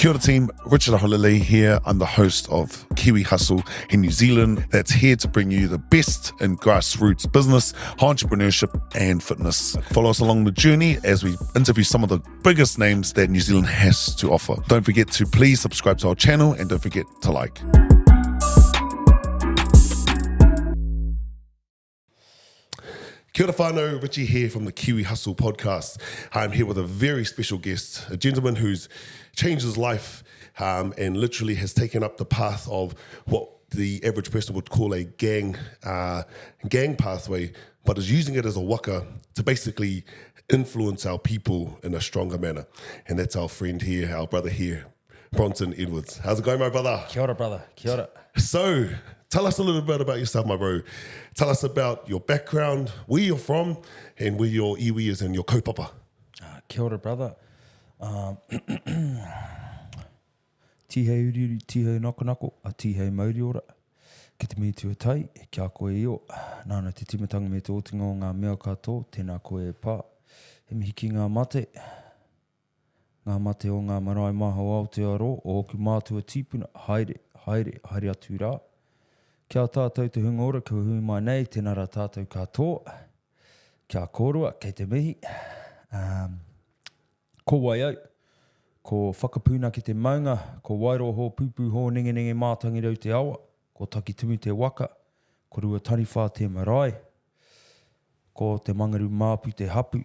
Kia ora team, Richard Aholele here. I'm the host of Kiwi Hustle in New Zealand that's here to bring you the best in grassroots business, entrepreneurship and fitness. Follow us along the journey as we interview some of the biggest names that New Zealand has to offer. Don't forget to please subscribe to our channel and don't forget to like. Kia ora whānau, Richie here from the Kiwi Hustle podcast. I'm here with a very special guest, a gentleman who's changed his life and literally has taken up the path of what the average person would call a gang pathway, but is using it as a waka to basically influence our people in a stronger manner. And that's our friend here, our brother here, Bronson Edwards. How's it going, my brother? Kia ora, brother. Kia ora. So, tell us a little bit about yourself, my bro. Tell us about your background, where you're from, and where your iwi is and your kaupapa. Kia ora, brother. Tihei uriri, tihei nakonako, a tihei mauri ora. Ki te mihi tuatai, kia koe io. Nāna te timatanga me te otinga o ngā mea katoa, tēnā koe e pā. He mihi ki ngā mate. Ngā mate o ngā marae maha o Aotearoa, o oku mātua tīpuna, haere atu rā. Kia tātou te hunga ora, kia hui mai nei, tēnā rā tātou katoa. Kia kōrua, kei te mihi. Ko wai au, ko whakapuna ki te maunga, ko Wairoa ho pupu ho ninge mātangi rau te awa, ko taki tumu te waka, ko rua taniwha te marae, ko te mangaru māpu te hapu,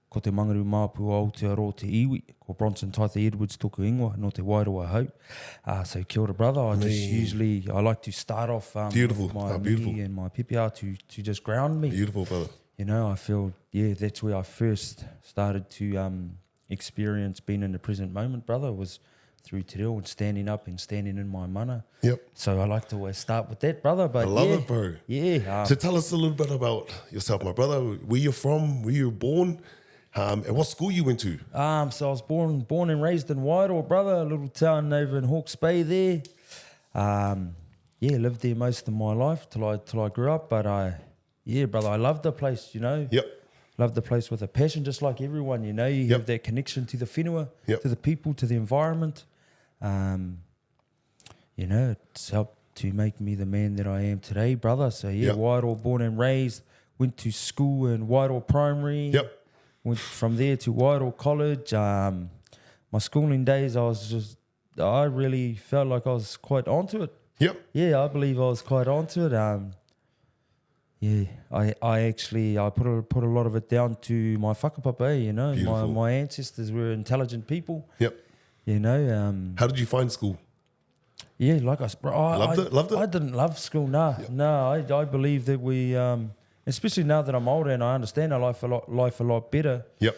ko te mangaru māpu o Aotearoa te iwi, ko Bronson Edwards toku ingoa, no te Wairoa hau. So kia ora, brother. I like to start off Beautiful. my Beautiful. me and my PPR to just ground me. Beautiful, brother. You know, I feel, that's where I first started to experience being in the present moment, brother, was through te reo and standing up and standing in my mana. Yep. So I like to always start with that, brother. But I love it, bro. Yeah. So tell us a little bit about yourself, my brother. Where you're from, where you were born, and what school you went to. So I was born and raised in Wairoa, brother, a little town over in Hawke's Bay there. Lived there most of my life till I grew up. But brother, I loved the place, you know. Yep. Loved the place with a passion, just like everyone, you know. You have that connection to the whenua, to the people, to the environment. You know, it's helped to make me the man that I am today, brother. So, Wairoa, born and raised, went to school in Wairoa Primary. Yep. Went from there to Wairoa College. My schooling days, I really felt like I was quite onto it. Yep. Yeah, I believe I was quite onto it. I put a lot of it down to my whakapapa, you know. My ancestors were intelligent people. Yep. You know. How did you find school? Yeah, like us, bro. Loved it? I didn't love school, nah. Yep. No, I believe that we, especially now that I'm older and I understand our life a lot better. Yep.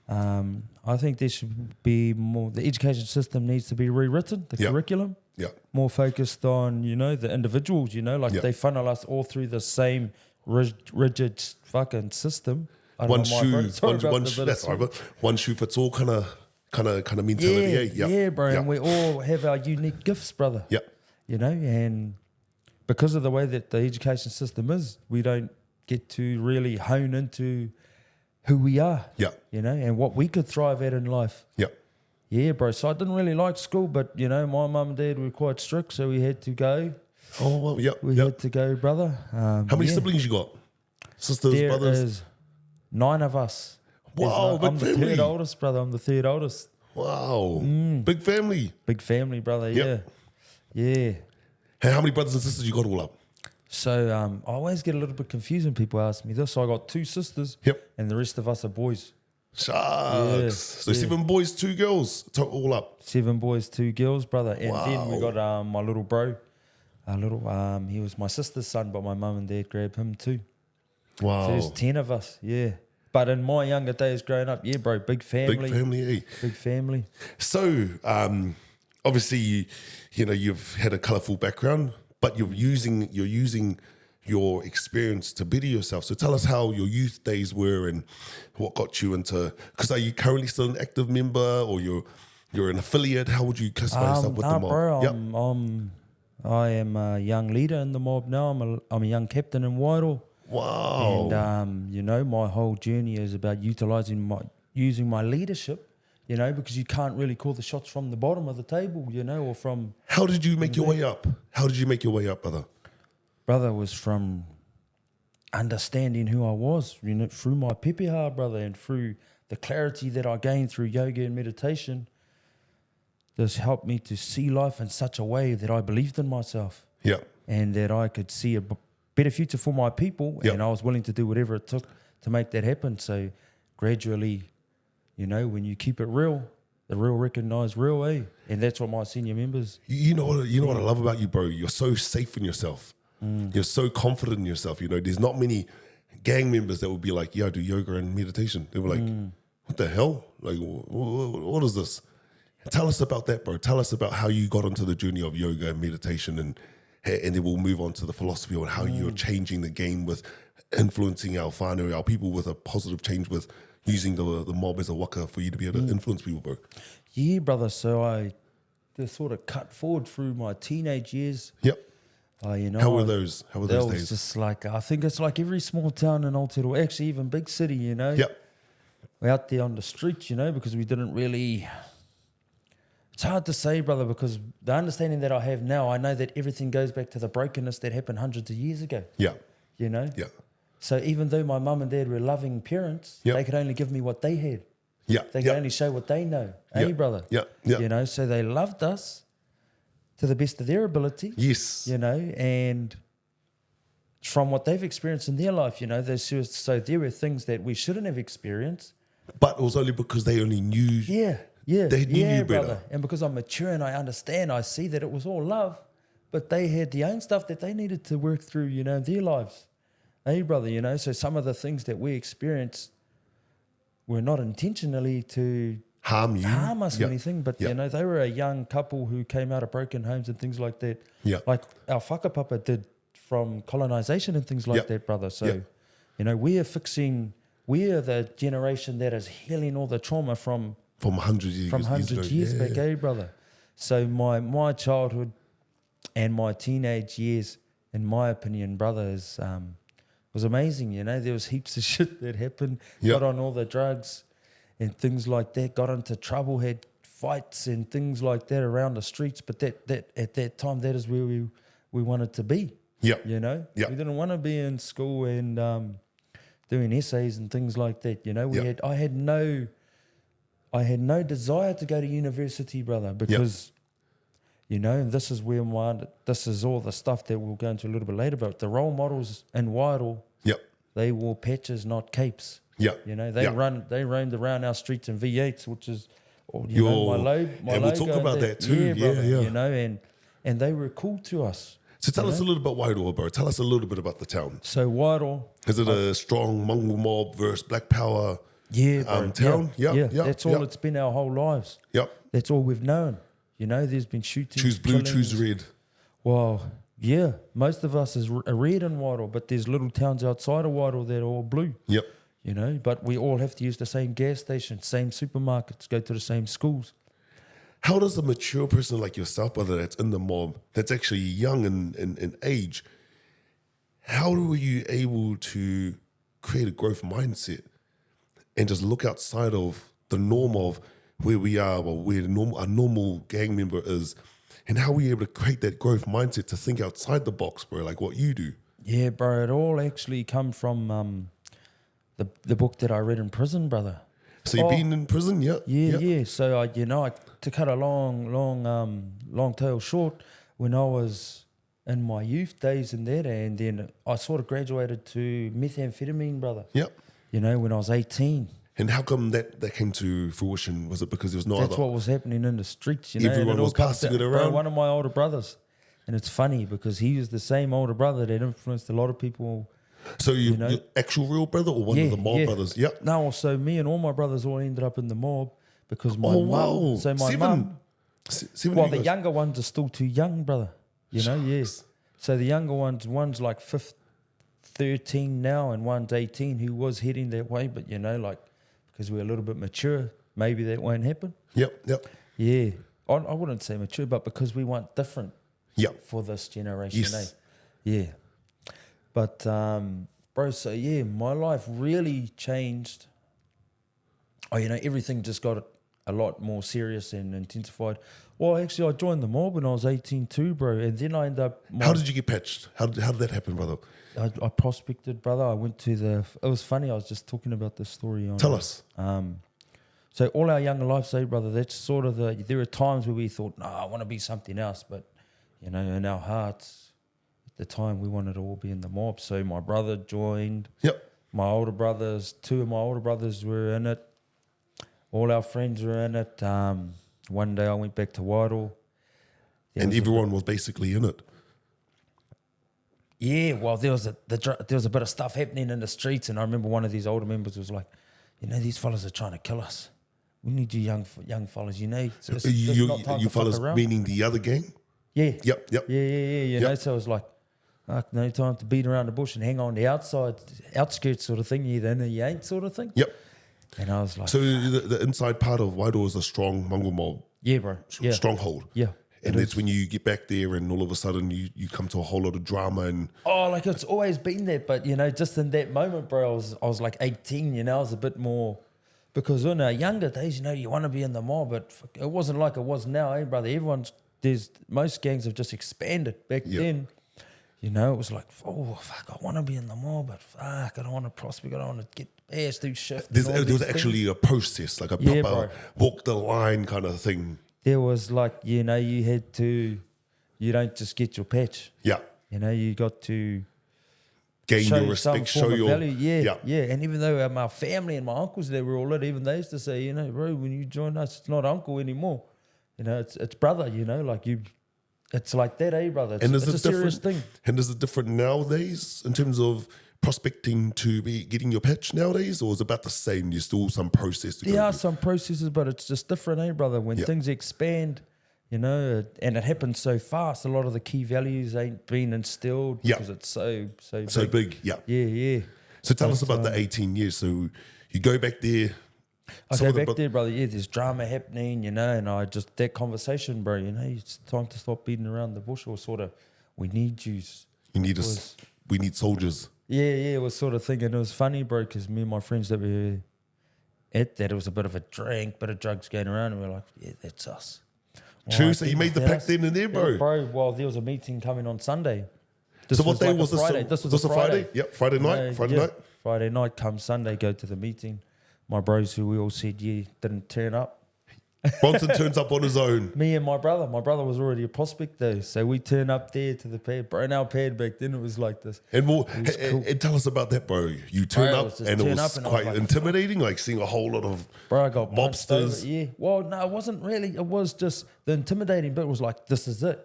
I think there should be more. The education system needs to be rewritten. The curriculum. Yeah. More focused on, you know, the individuals. You know, like they funnel us all through the same rigid fucking system. One shoe fits all kind of mentality. Yeah, bro. And we all have our unique gifts, brother. Yeah. You know, and because of the way that the education system is, we don't get to really hone into who we are. Yeah. You know, and what we could thrive at in life. Yeah. Yeah, bro. So I didn't really like school, but, you know, my mum and dad were quite strict, so we had to go. Oh, well, We had to go, brother. How many siblings you got? Sisters, there brothers? There is 9 of us. Wow, big I'm family. the third oldest, brother. I'm the third oldest. Wow. Big family. Big family, brother, yeah. Hey, how many brothers and sisters you got all up? So I always get a little bit confused when people ask me this. So I got 2 sisters and the rest of us are boys. Shucks. So 7 boys, 2 girls, all up. 7 boys, 2 girls, brother. And then we got my little bro. He was my sister's son, but my mum and dad grabbed him too. Wow. So there's 10 of us, But in my younger days growing up, bro, big family. Big family, eh? Big family. So, obviously, you know, you've had a colourful background, but you're using your experience to better yourself. So tell us how your youth days were and what got you into, because are you currently still an active member or you're an affiliate? How would you classify yourself with the mob? Bro, I am a young leader in the mob now. I'm a young captain in Wairoa. Wow. And, you know, my whole journey is about using my leadership you know, because you can't really call the shots from the bottom of the table, you know, or from... How did you make your way up? How did you make your way up, brother? Brother, was from understanding who I was, you know, through my pepeha, brother, and through the clarity that I gained through yoga and meditation. This helped me to see life in such a way that I believed in myself. Yeah. And that I could see a better future for my people, Yep. and I was willing to do whatever it took to make that happen. So gradually, you know, when you keep it real, the real recognise real, eh? And that's what my senior members... You know what I love about you, bro? You're so safe in yourself. You're so confident in yourself. You know, there's not many gang members that would be like, yeah, I do yoga and meditation. They were like, what the hell? Like, what is this? Tell us about that, bro. Tell us about how you got into the journey of yoga and meditation, and then we'll move on to the philosophy on how you're changing the game with influencing our whānau, our people, with a positive change, with using the mob as a waka for you to be able to influence people, bro. Yeah, brother. So I just sort of cut forward through my teenage years. Yep. You know, How were those that days? was just like, I think it's like every small town in Aotearoa, actually even big city, you know. Yep. We're out there on the streets, you know, because we didn't really... It's hard to say, brother, because the understanding that I have now, I know that everything goes back to the brokenness that happened hundreds of years ago. Yeah. You know? Yeah. So even though my mum and dad were loving parents, Yep. they could only give me what they had. Yeah. They could only show what they know. Yeah. Eh, brother? Yeah. Yeah. You know, so they loved us to the best of their ability. Yes. You know, and from what they've experienced in their life, you know, so there were things that we shouldn't have experienced. But it was only because they only knew. Yeah. They knew you better. Brother. And because I'm mature and I understand, I see that it was all love, but they had their own stuff that they needed to work through, you know, in their lives. Hey, brother, you know, so some of the things that we experienced were not intentionally to Harm us or anything, but, you know, they were a young couple who came out of broken homes and things like that. Yeah. Like our whakapapa did from colonization and things like that, brother. So, you know, we're the generation that is healing all the trauma from 100 years back, eh, brother? So my childhood and my teenage years, in my opinion, brother, was amazing. You know, there was heaps of shit that happened. Got on all the drugs and things like that. Got into trouble, had fights and things like that around the streets. But that at that time, that is where we wanted to be. Yeah, you know, we didn't want to be in school and doing essays and things like that. You know, I had no desire to go to university, brother, because, you know, and this is all the stuff that we'll go into a little bit later, but the role models in Wairoa, they wore patches, not capes. You know, they roamed around our streets in V8s, which is, you know, my logo. And we'll talk about that too. Brother, you know, and they were cool to us. So tell us a little bit about Wairoa, bro. Tell us a little bit about the town. So Wairoa. Is it a strong Mongrel Mob versus Black Power town? Yeah. That's all it's been our whole lives. That's all we've known. You know, there's been shooting. Choose blue, killings. choose red. Well, yeah, most of us is red in Wairoa, but there's little towns outside of Wairoa that are all blue. You know, but we all have to use the same gas station, same supermarkets, go to the same schools. How does a mature person like yourself, brother, that's in the mob, that's actually young in age, how were you able to create a growth mindset and just look outside of the norm of where we are or where a normal gang member is, and how were you able to create that growth mindset to think outside the box, bro, like what you do? Yeah, bro, it all actually come from the book that I read in prison, brother. So you've been in prison, Yeah. So to cut a long tale short, when I was in my youth days and then I sort of graduated to methamphetamine, brother. You know, when I was 18. And how come that came to fruition? Was it because there was no That's other? what was happening in the streets, you know. Everyone was passing it around? Bro, one of my older brothers. And it's funny because he was the same older brother that influenced a lot of people. So your actual real brother or one of the mob brothers? No, so me and all my brothers all ended up in the mob because my mum. So my mum. Seven the younger ones are still too young, brother. You know, yes. So the younger one's like 13 now and one's 18 who was heading that way. But, you know, like because we're a little bit mature, maybe that won't happen. Yeah. I wouldn't say mature, but because we want different for this generation. Yes. Yeah. But, bro, so yeah, my life really changed. Oh, you know, everything just got a lot more serious and intensified. Well, actually, I joined the mob when I was 18 too, bro. And then I ended up... How did you get patched? How did that happen, brother? I prospected, brother. I went to the... It was funny. I was just talking about this story on... Tell us. So all our younger lives, brother, that's sort of the... There are times where we thought, no, I want to be something else. But, you know, in our hearts, at the time, we wanted to all be in the mob. So my brother joined. Yep. My older brothers, 2 of my older brothers were in it. All our friends were in it. One day I went back to Wairoa. And everyone was basically in it. Yeah, well, there was a bit of stuff happening in the streets, and I remember one of these older members was like, you know, these fellas are trying to kill us. We need you young fellas, you know. You fellas meaning the other gang? Yeah. Yep. Yeah, you know, so it was like, no time to beat around the bush and hang on the outskirts sort of thing. You either in or you ain't sort of thing. Yep. And I was like... So the inside part of Wairoa is a strong Mongrel Mob. Yeah, bro. Yeah. Stronghold. Yeah. And that's when you get back there and all of a sudden you come to a whole lot of drama and... Oh, like it's always been there. But, you know, just in that moment, bro, I was like 18, you know, I was a bit more... Because in our younger days, you know, you want to be in the mob, but it wasn't like it was now, brother? Most gangs have just expanded. Back then, you know, it was like, oh, fuck, I want to be in the mob, but fuck, I don't want to prospect, I don't want to get ass, do shit. There was actually a process, like a proper walk the line kind of thing. There was like, you know, you don't just get your patch. Yeah. You know, you got to gain your respect, show your value. Yeah. And even though my family and my uncles, they were all it, even they used to say, you know, bro, when you join us, it's not uncle anymore. You know, it's brother, you know, like you... It's like that, brother? It's a serious thing. And is it different nowadays in terms of prospecting to be getting your patch nowadays, or is it about the same? There's still some process to go There are through? some processes, but it's just different, brother? When things expand, you know, and it happens so fast, a lot of the key values ain't been instilled because it's so big. Yeah. Yeah. So tell us about the 18 years. So you go back there. I go back there, brother. Yeah, there's drama happening, you know, and that conversation, bro, you know, it's time to stop beating around the bush, or sort of, we need you. You need us. We need soldiers. Yeah, it was sort of thing. And it was funny, bro, because me and my friends that were at that, it was a bit of a drink, bit of drugs going around, and we were like, yeah, that's us. True, so you made the pact then and there, bro. Yeah, bro, well, there was a meeting coming on Sunday. So what day was this? Friday. This was a Friday? Yep, Friday night. Friday night, come Sunday, go to the meeting. My bros, who we all said, didn't turn up. Bronson turns up on his own. Me and my brother. My brother was already a prospect though. So we turn up there to the pad. Bro, in our pad back then, it was like this. And tell us about that, bro. You turn up and it was quite intimidating, like seeing a whole lot of I got mobsters. Yeah. Well, no, it wasn't really. It was just the intimidating bit was like, this is it.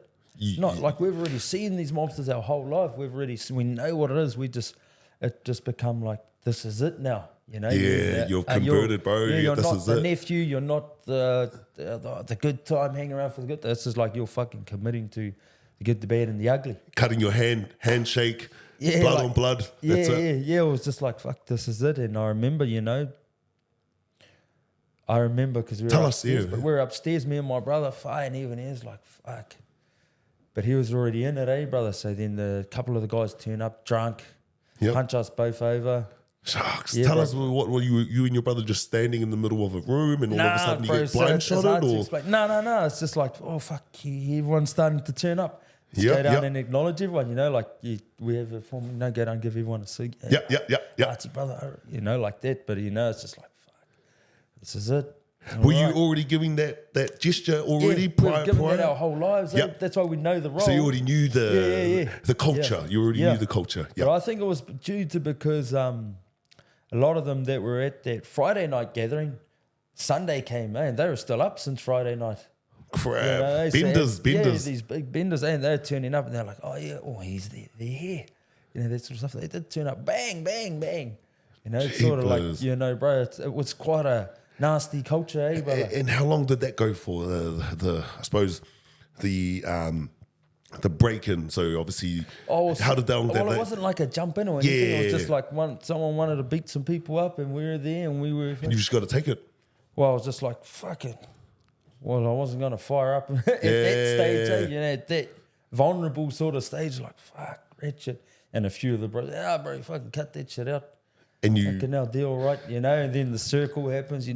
Like we've already seen these mobsters our whole life. We know what it is. It just become like, this is it now. You know, you're converted, bro. You're this not is the it. nephew. You're not the good time hanging around for the good. This is like you're fucking committing to the good, the bad, and the ugly. Cutting your handshake, blood on blood. That's it. Yeah. It was just like, fuck, this is it. And I remember, because we were upstairs. But we were upstairs, me and my brother, and even he was like, fuck. But he was already in it, brother. So then the couple of the guys turn up drunk, punch us both over. Shucks. Tell us what were you and your brother just standing in the middle of a room and all of a sudden you get blind-shotted? No. It's just like, oh, fuck, everyone's starting to turn up. Let's go down and acknowledge everyone, like we have a form, go down and give everyone a seat. Yeah. Brother, like that. But, it's just like, fuck, this is it. Were you already giving that gesture already prior? We've given that our whole lives. That's why we know the role. So you already knew the culture. You already knew the culture. But I think it was due to because a lot of them that were at that Friday night gathering, Sunday came, man, they were still up since Friday night. Crap. Benders. Yeah, these big benders, and they're turning up and they're like, he's there. They're here. That sort of stuff. They did turn up, bang, bang, bang. It's sort of like, bro, it was quite a nasty culture, brother? And how long did that go for? I suppose the break-in. So obviously, how did that? Well, it wasn't like a jump in or anything. Yeah. It was just like someone wanted to beat some people up, and we were there, and we were. And you just got to take it. Well, I was just like, fuck it. Well, I wasn't going to fire up at that stage, at that vulnerable sort of stage. Like, fuck, wretched. And a few of the brothers, bro, fucking cut that shit out. And you can now deal right, and then the circle happens,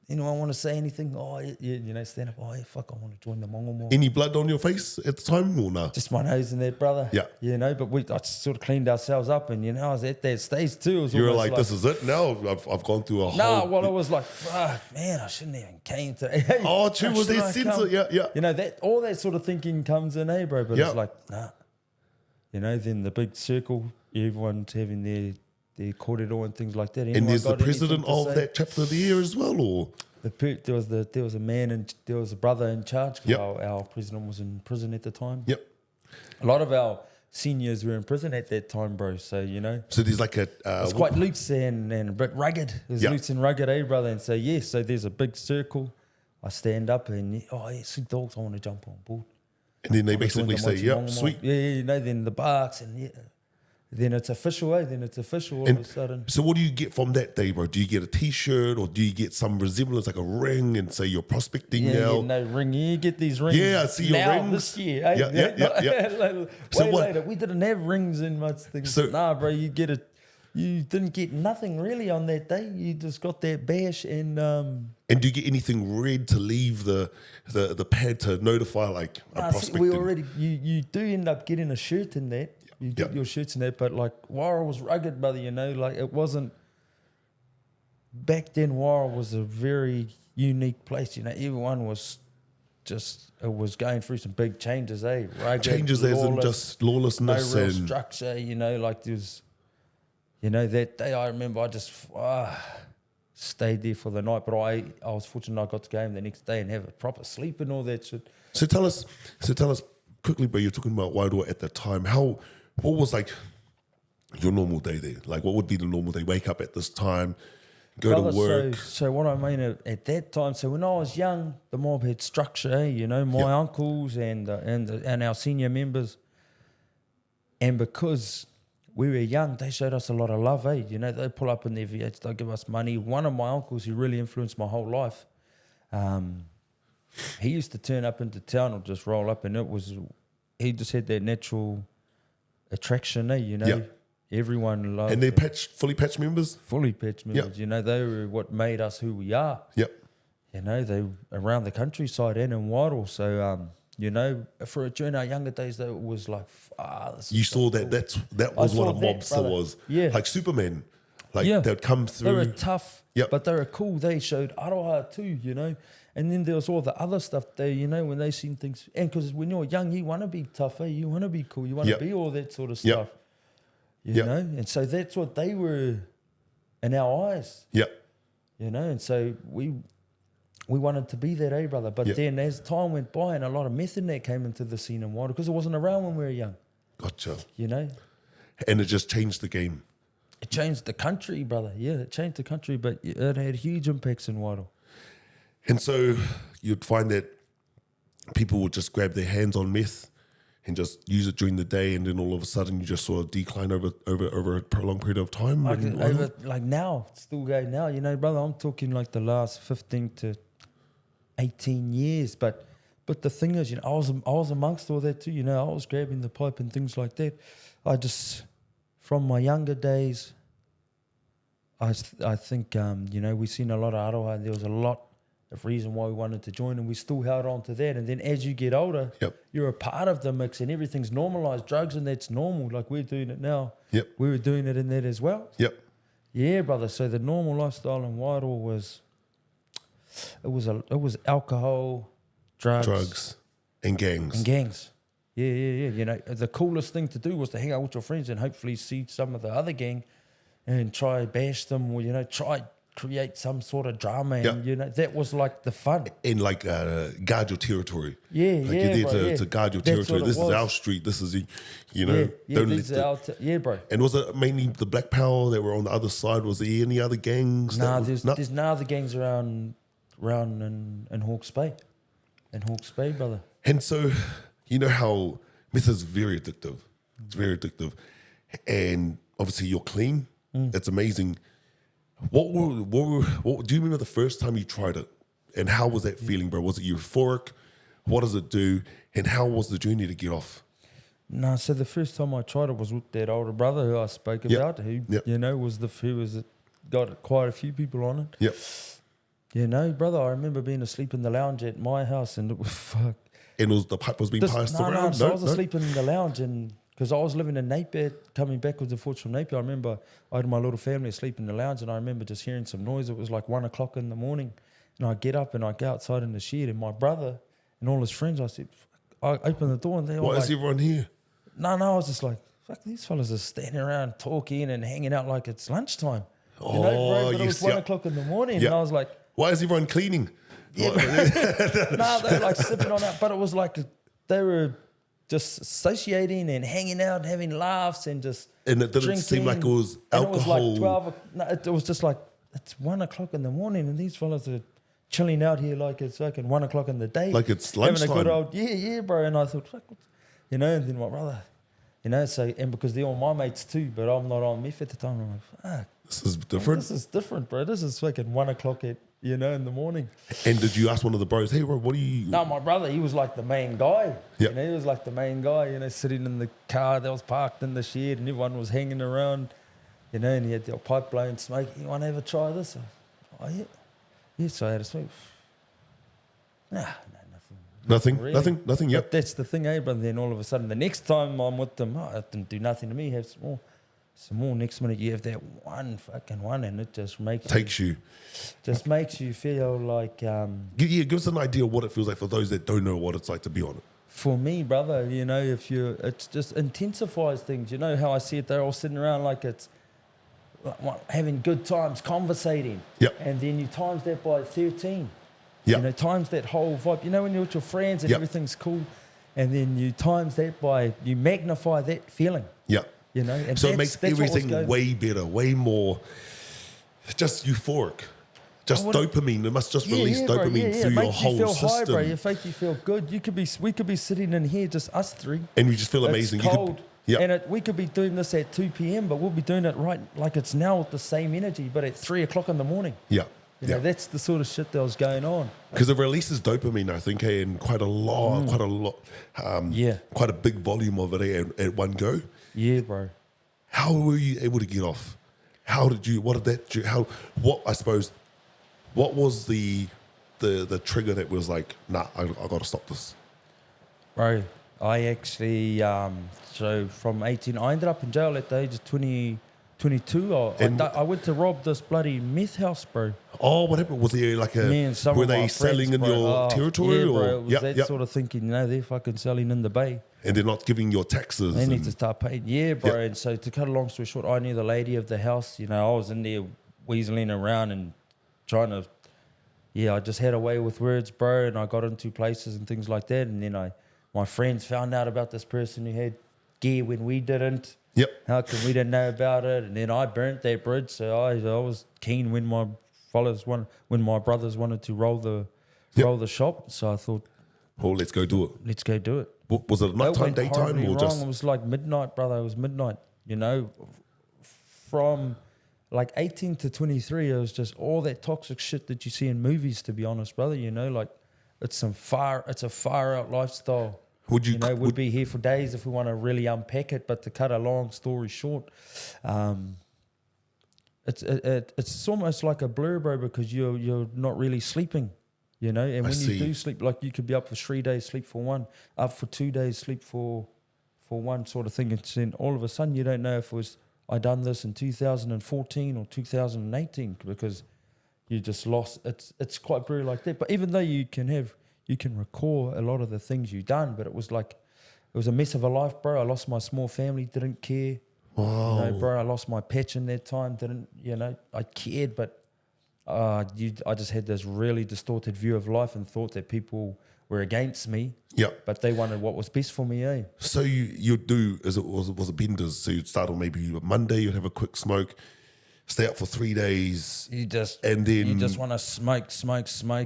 anyone want to say anything? Oh, yeah, you know, stand up. Oh, yeah, fuck, I want to join the Mongrel Mob. Any blood on your face at the time or nah? Just my nose and that, brother. Yeah. You know, but I just sort of cleaned ourselves up, and, you know, I was at that stage too. It was You were almost like, this is it now? I've gone through a Nah, whole... well, I was like, fuck, man, I shouldn't even came to. Oh, true, was there Shouldn't I sense come? of... Yeah. You know, that all that sort of thinking comes in, bro? But Yeah. it's like, nah. You know, then the big circle, everyone's having their korero and things like that. And Anyone there's the got anything president to of say? that chapter of the year as well, or... There was a man and there was a brother in charge. 'Cause Yep. our president was in prison at the time. Yep. A lot of our seniors were in prison at that time, bro. So, you know, So there's like a... it's quite loose and a bit rugged. It was Yep. loose and rugged, brother. And so, so there's a big circle. I stand up and, sweet dogs, I want to jump on board. and then they I joined basically the say, Mongrel yep, Mob. sweet. Yeah, you know, then the barks and then it's official, Then it's official all of a sudden. So what do you get from that day, bro? Do you get a T-shirt or do you get some resemblance, like a ring, and say you're prospecting now? No ring. You get these rings. Yeah, I see your now, rings. this year. Eh? Yeah. So Way what- later. We didn't have rings in much things. So- Nah, bro, you didn't get nothing really on that day. You just got that bash and And do you get anything red to leave the pad to notify like a prospecting? we already you do end up getting a shirt in that. You get Yep. your shirts in that, but like Wairoa was rugged, brother, you know, like it wasn't back then. Wairoa was a very unique place, you know. Everyone was it was going through some big changes, rugged, Changes as in lawless, just no lawlessness real and structure, you know, like there's, you know, that day I remember I just stayed there for the night, but I was fortunate I got to go home the next day and have a proper sleep and all that shit. So tell us quickly, but you're talking about Wairoa at the time. What was like your normal day there? Like what would be the normal day? Wake up at this time, go Brother, to work. So what I mean at that time, so when I was young, the mob had structure, you know, my uncles and our senior members, and because we were young, they showed us a lot of love, you know, they pull up in their V8s, they'll give us money. One of my uncles who really influenced my whole life, he used to turn up into town or just roll up, and he just had that natural attraction, you know. Yeah. Everyone loved And they're fully patched members? fully patch members, you know, they were what made us who we are. Yep. You know, they around the countryside and in Wairoa. So, you know, during our younger days, though, it was like, You saw that that was I what saw a that, mobster brother. was. Yeah. Like Superman. Like Yeah. they'd come they were through. tough, Yep. but they were cool. They showed aroha too, you know. And then there was all the other stuff there, you know, when they seen things. And because when you're young, you want to be tough, you want to be cool, you want to Yep. be all that sort of Yep. stuff. You Yep. know, and so that's what they were in our eyes. Yep. You know, and so we wanted to be that, brother. But Yep. then as time went by and a lot of meth and that came into the scene in Wairoa because it wasn't around when we were young, Gotcha. you know. And it just changed the game. It changed the country, brother. Yeah, it changed the country, but it had huge impacts in Wairoa. And so you'd find that people would just grab their hands on meth and just use it during the day, and then all of a sudden you just saw a decline over a prolonged period of time. Like now, still going now, you know, brother. I'm talking like the last 15 to 18 years. But the thing is, you know, I was amongst all that too. You know, I was grabbing the pipe and things like that. I just, from my younger days, I think, you know, we seen a lot of aroha. There was a lot of reason why we wanted to join, and we still held on to that. And then as you get older, Yep. you're a part of the mix, and everything's normalised. Drugs and that's normal. Like we're doing it now. Yep. We were doing it in that as well. Yep. Yeah, brother. So the normal lifestyle in Wairoa was alcohol, drugs and gangs. and gangs. Yeah. You know, the coolest thing to do was to hang out with your friends and hopefully see some of the other gang and try bash them, or, you know, try create some sort of drama. And, Yeah. you know, that was like the fun. And like guard your territory. Yeah, like yeah, you're there bro, to guard your That's territory. what it This is was. our street. This is, you know, Yeah, don't these let are the, yeah, bro. And was it mainly the Black Power that were on the other side? Was there any other gangs? Nah, that there's no other gangs around in Hawke's Bay. In Hawke's Bay, brother. And so, you know how meth is very addictive. It's very addictive. And obviously you're clean. It's amazing. What do you remember the first time you tried it? And how was that feeling, bro? Was it euphoric? What does it do? And how was the journey to get off? No, so the first time I tried it was with that older brother who I spoke Yep. about, who Yep. you know was who got quite a few people on it. Yep. You know, brother, I remember being asleep in the lounge at my house, and it was fuck. And the pipe was being passed around? So I was asleep in the lounge, and because I was living in Napier, coming back with the Forge from Napier, I remember I had my little family asleep in the lounge, and I remember just hearing some noise. It was like 1 o'clock in the morning, and I get up and I go outside in the shed, and my brother and all his friends, I said, I opened the door, and they were Why like, is everyone here? No, I was just like, fuck, these fellas are standing around talking and hanging out like it's lunchtime. You know, bro, but it was 1 o'clock in the morning, and I was like, why is everyone cleaning? yeah, no, they were like sipping on that, but it was like they were just associating and hanging out and having laughs and just And it didn't drinking. seem like it was alcohol. And it was like 12, it was just like, it's 1 o'clock in the morning, and these fellas are chilling out here like it's fucking 1 o'clock in the day. Like it's having lunchtime. a good old, yeah, bro. And I thought, fuck, you know, and then my brother, you know, so, and because they're all my mates too, but I'm not on meth at the time, I'm like, fuck. This is different. This is different, bro. This is fucking 1 o'clock in the morning. And did you ask one of the bros, hey, bro, what do you... No, my brother, he was like the main guy. Yeah. You know, he was like the main guy, you know, sitting in the car that was parked in the shed, and everyone was hanging around, you know, and he had the pipe blowing smoke. You want to ever try this? Oh, yeah. Yeah, so I had a smoke. Nothing, really. nothing, yep. But that's the thing, eh? But then all of a sudden, the next time I'm with them, it didn't do nothing to me. Have some more. Next minute, you have that fucking one, and it just makes you feel like. Give us an idea of what it feels like for those that don't know what it's like to be on it. For me, brother, you know, it just intensifies things. You know how I see it? They're all sitting around like it's like having good times, conversating. Yep. And then you times that by 13. Yep. You know, times that whole vibe. You know, when you're with your friends and everything's cool, and then you times that by, you magnify that feeling. Yeah. You know, and so it makes everything way better, way more just euphoric. Just dopamine. It must just release dopamine through your whole feel system. High, bro. It makes you feel good. We could be sitting in here, just us three. And we just feel amazing. It's cold. Yep. And we could be doing this at 2 p.m., but we'll be doing it right like it's now with the same energy, but at 3 o'clock in the morning. Yeah. You know, that's the sort of shit that was going on. Because it releases dopamine, I think, and quite a big volume of it at one go. Yeah, bro. How were you able to get off? What was the trigger that was like, nah, I got to stop this? Bro, I actually, so from 18, I ended up in jail at the age of 22. I went to rob this bloody meth house, bro. Oh, what happened? Was there like were they selling in your territory? Yeah, bro, or? It was that sort of thinking, you know, they're fucking selling in the bay. And they're not giving your taxes. They need to start paying. Yeah, bro. Yep. And so to cut a long story short, I knew the lady of the house. You know, I was in there weaseling around and trying to, I just had a way with words, bro. And I got into places and things like that. And then my friends found out about this person who had gear when we didn't. Yep. How come we didn't know about it? And then I burnt that bridge. So I was keen when my brothers wanted to roll the shop. So I thought, oh, let's go do it. Let's go do it. Was it nighttime, daytime, or just? It was like midnight, brother. It was midnight. You know, from like 18 to 23, it was just all that toxic shit that you see in movies. To be honest, brother, you know, like it's a far out lifestyle. We'd be here for days if we want to really unpack it. But to cut a long story short, it's almost like a blur, bro, because you're not really sleeping. You know, and when you do sleep, like you could be up for 3 days, sleep for one, up for 2 days, sleep for one sort of thing. And then all of a sudden you don't know if it was, I done this in 2014 or 2018 because you just lost. It's quite brutal like that. But even though you can recall a lot of the things you done, but it was a mess of a life, bro. I lost my small family, didn't care. Wow. You know, bro, I lost my patch in that time, I cared, but I just had this really distorted view of life and thought that people were against me. Yeah. But they wanted what was best for me, eh? So you'd do, was it benders? So you'd start on maybe a Monday, you'd have a quick smoke, stay up for 3 days. You just want to smoke,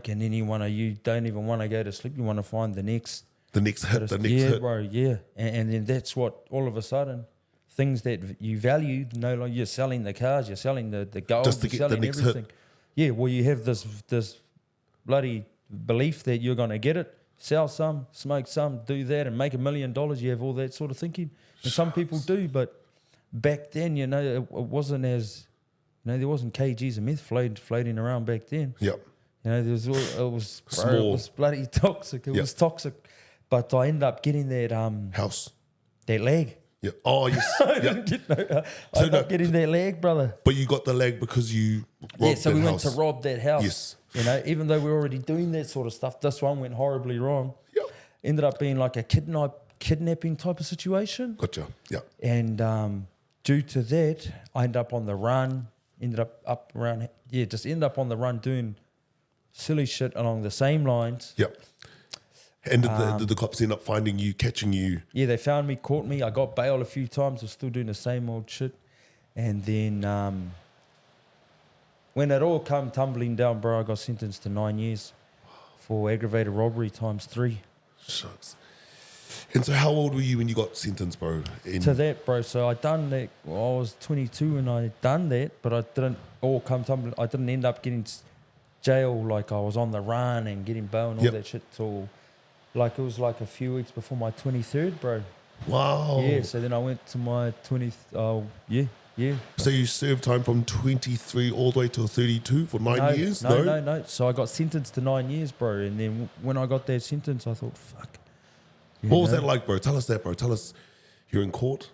and then you don't even want to go to sleep. You want to find the next hit. Yeah, bro, yeah. And then that's what, all of a sudden, things that you value, no longer, you're selling the cars, you're selling the gold, just to you're get the selling next everything. hit. Yeah, well, you have this bloody belief that you're going to get it, sell some, smoke some, do that, and make $1 million. You have all that sort of thinking. And some people do, but back then, you know, it wasn't as, you know, there wasn't kgs of meth floating around back then. Yep. You know, it was Small. bloody toxic. It was toxic. But I ended up getting that House. that leg. Yeah. Oh, yes. I Yeah. didn't get I ended up getting that leg, brother. But you got the leg because you robbed So that we house. went to rob that house. Yes. You know, even though we were already doing that sort of stuff, this one went horribly wrong. Yep. Ended up being like a kidnapping type of situation. Gotcha. Yeah. And due to that, I ended up on the run. Ended up around, just ended up on the run doing silly shit along the same lines. Yep. And did the cops end up finding you, catching you? Yeah, they found me, caught me. I got bailed a few times. I was still doing the same old shit. And then when it all come tumbling down, bro, I got sentenced to 9 years for aggravated robbery times 3. Shucks. And so how old were you when you got sentenced, bro? To that, bro. So I done that. Well, I was 22 when I done that, but I didn't all come tumbling. I didn't end up getting jail. Like I was on the run and getting bail and all that shit till like it was like a few weeks before my 23rd, bro. Wow. Yeah. So then I went to my 20th. Yeah. So you served time from 23 all the way till 32 for 9 years? No. So I got sentenced to 9 years, bro. And then when I got that sentence, I thought, fuck. What was that like, bro? Tell us that, bro. Tell us, you're in court.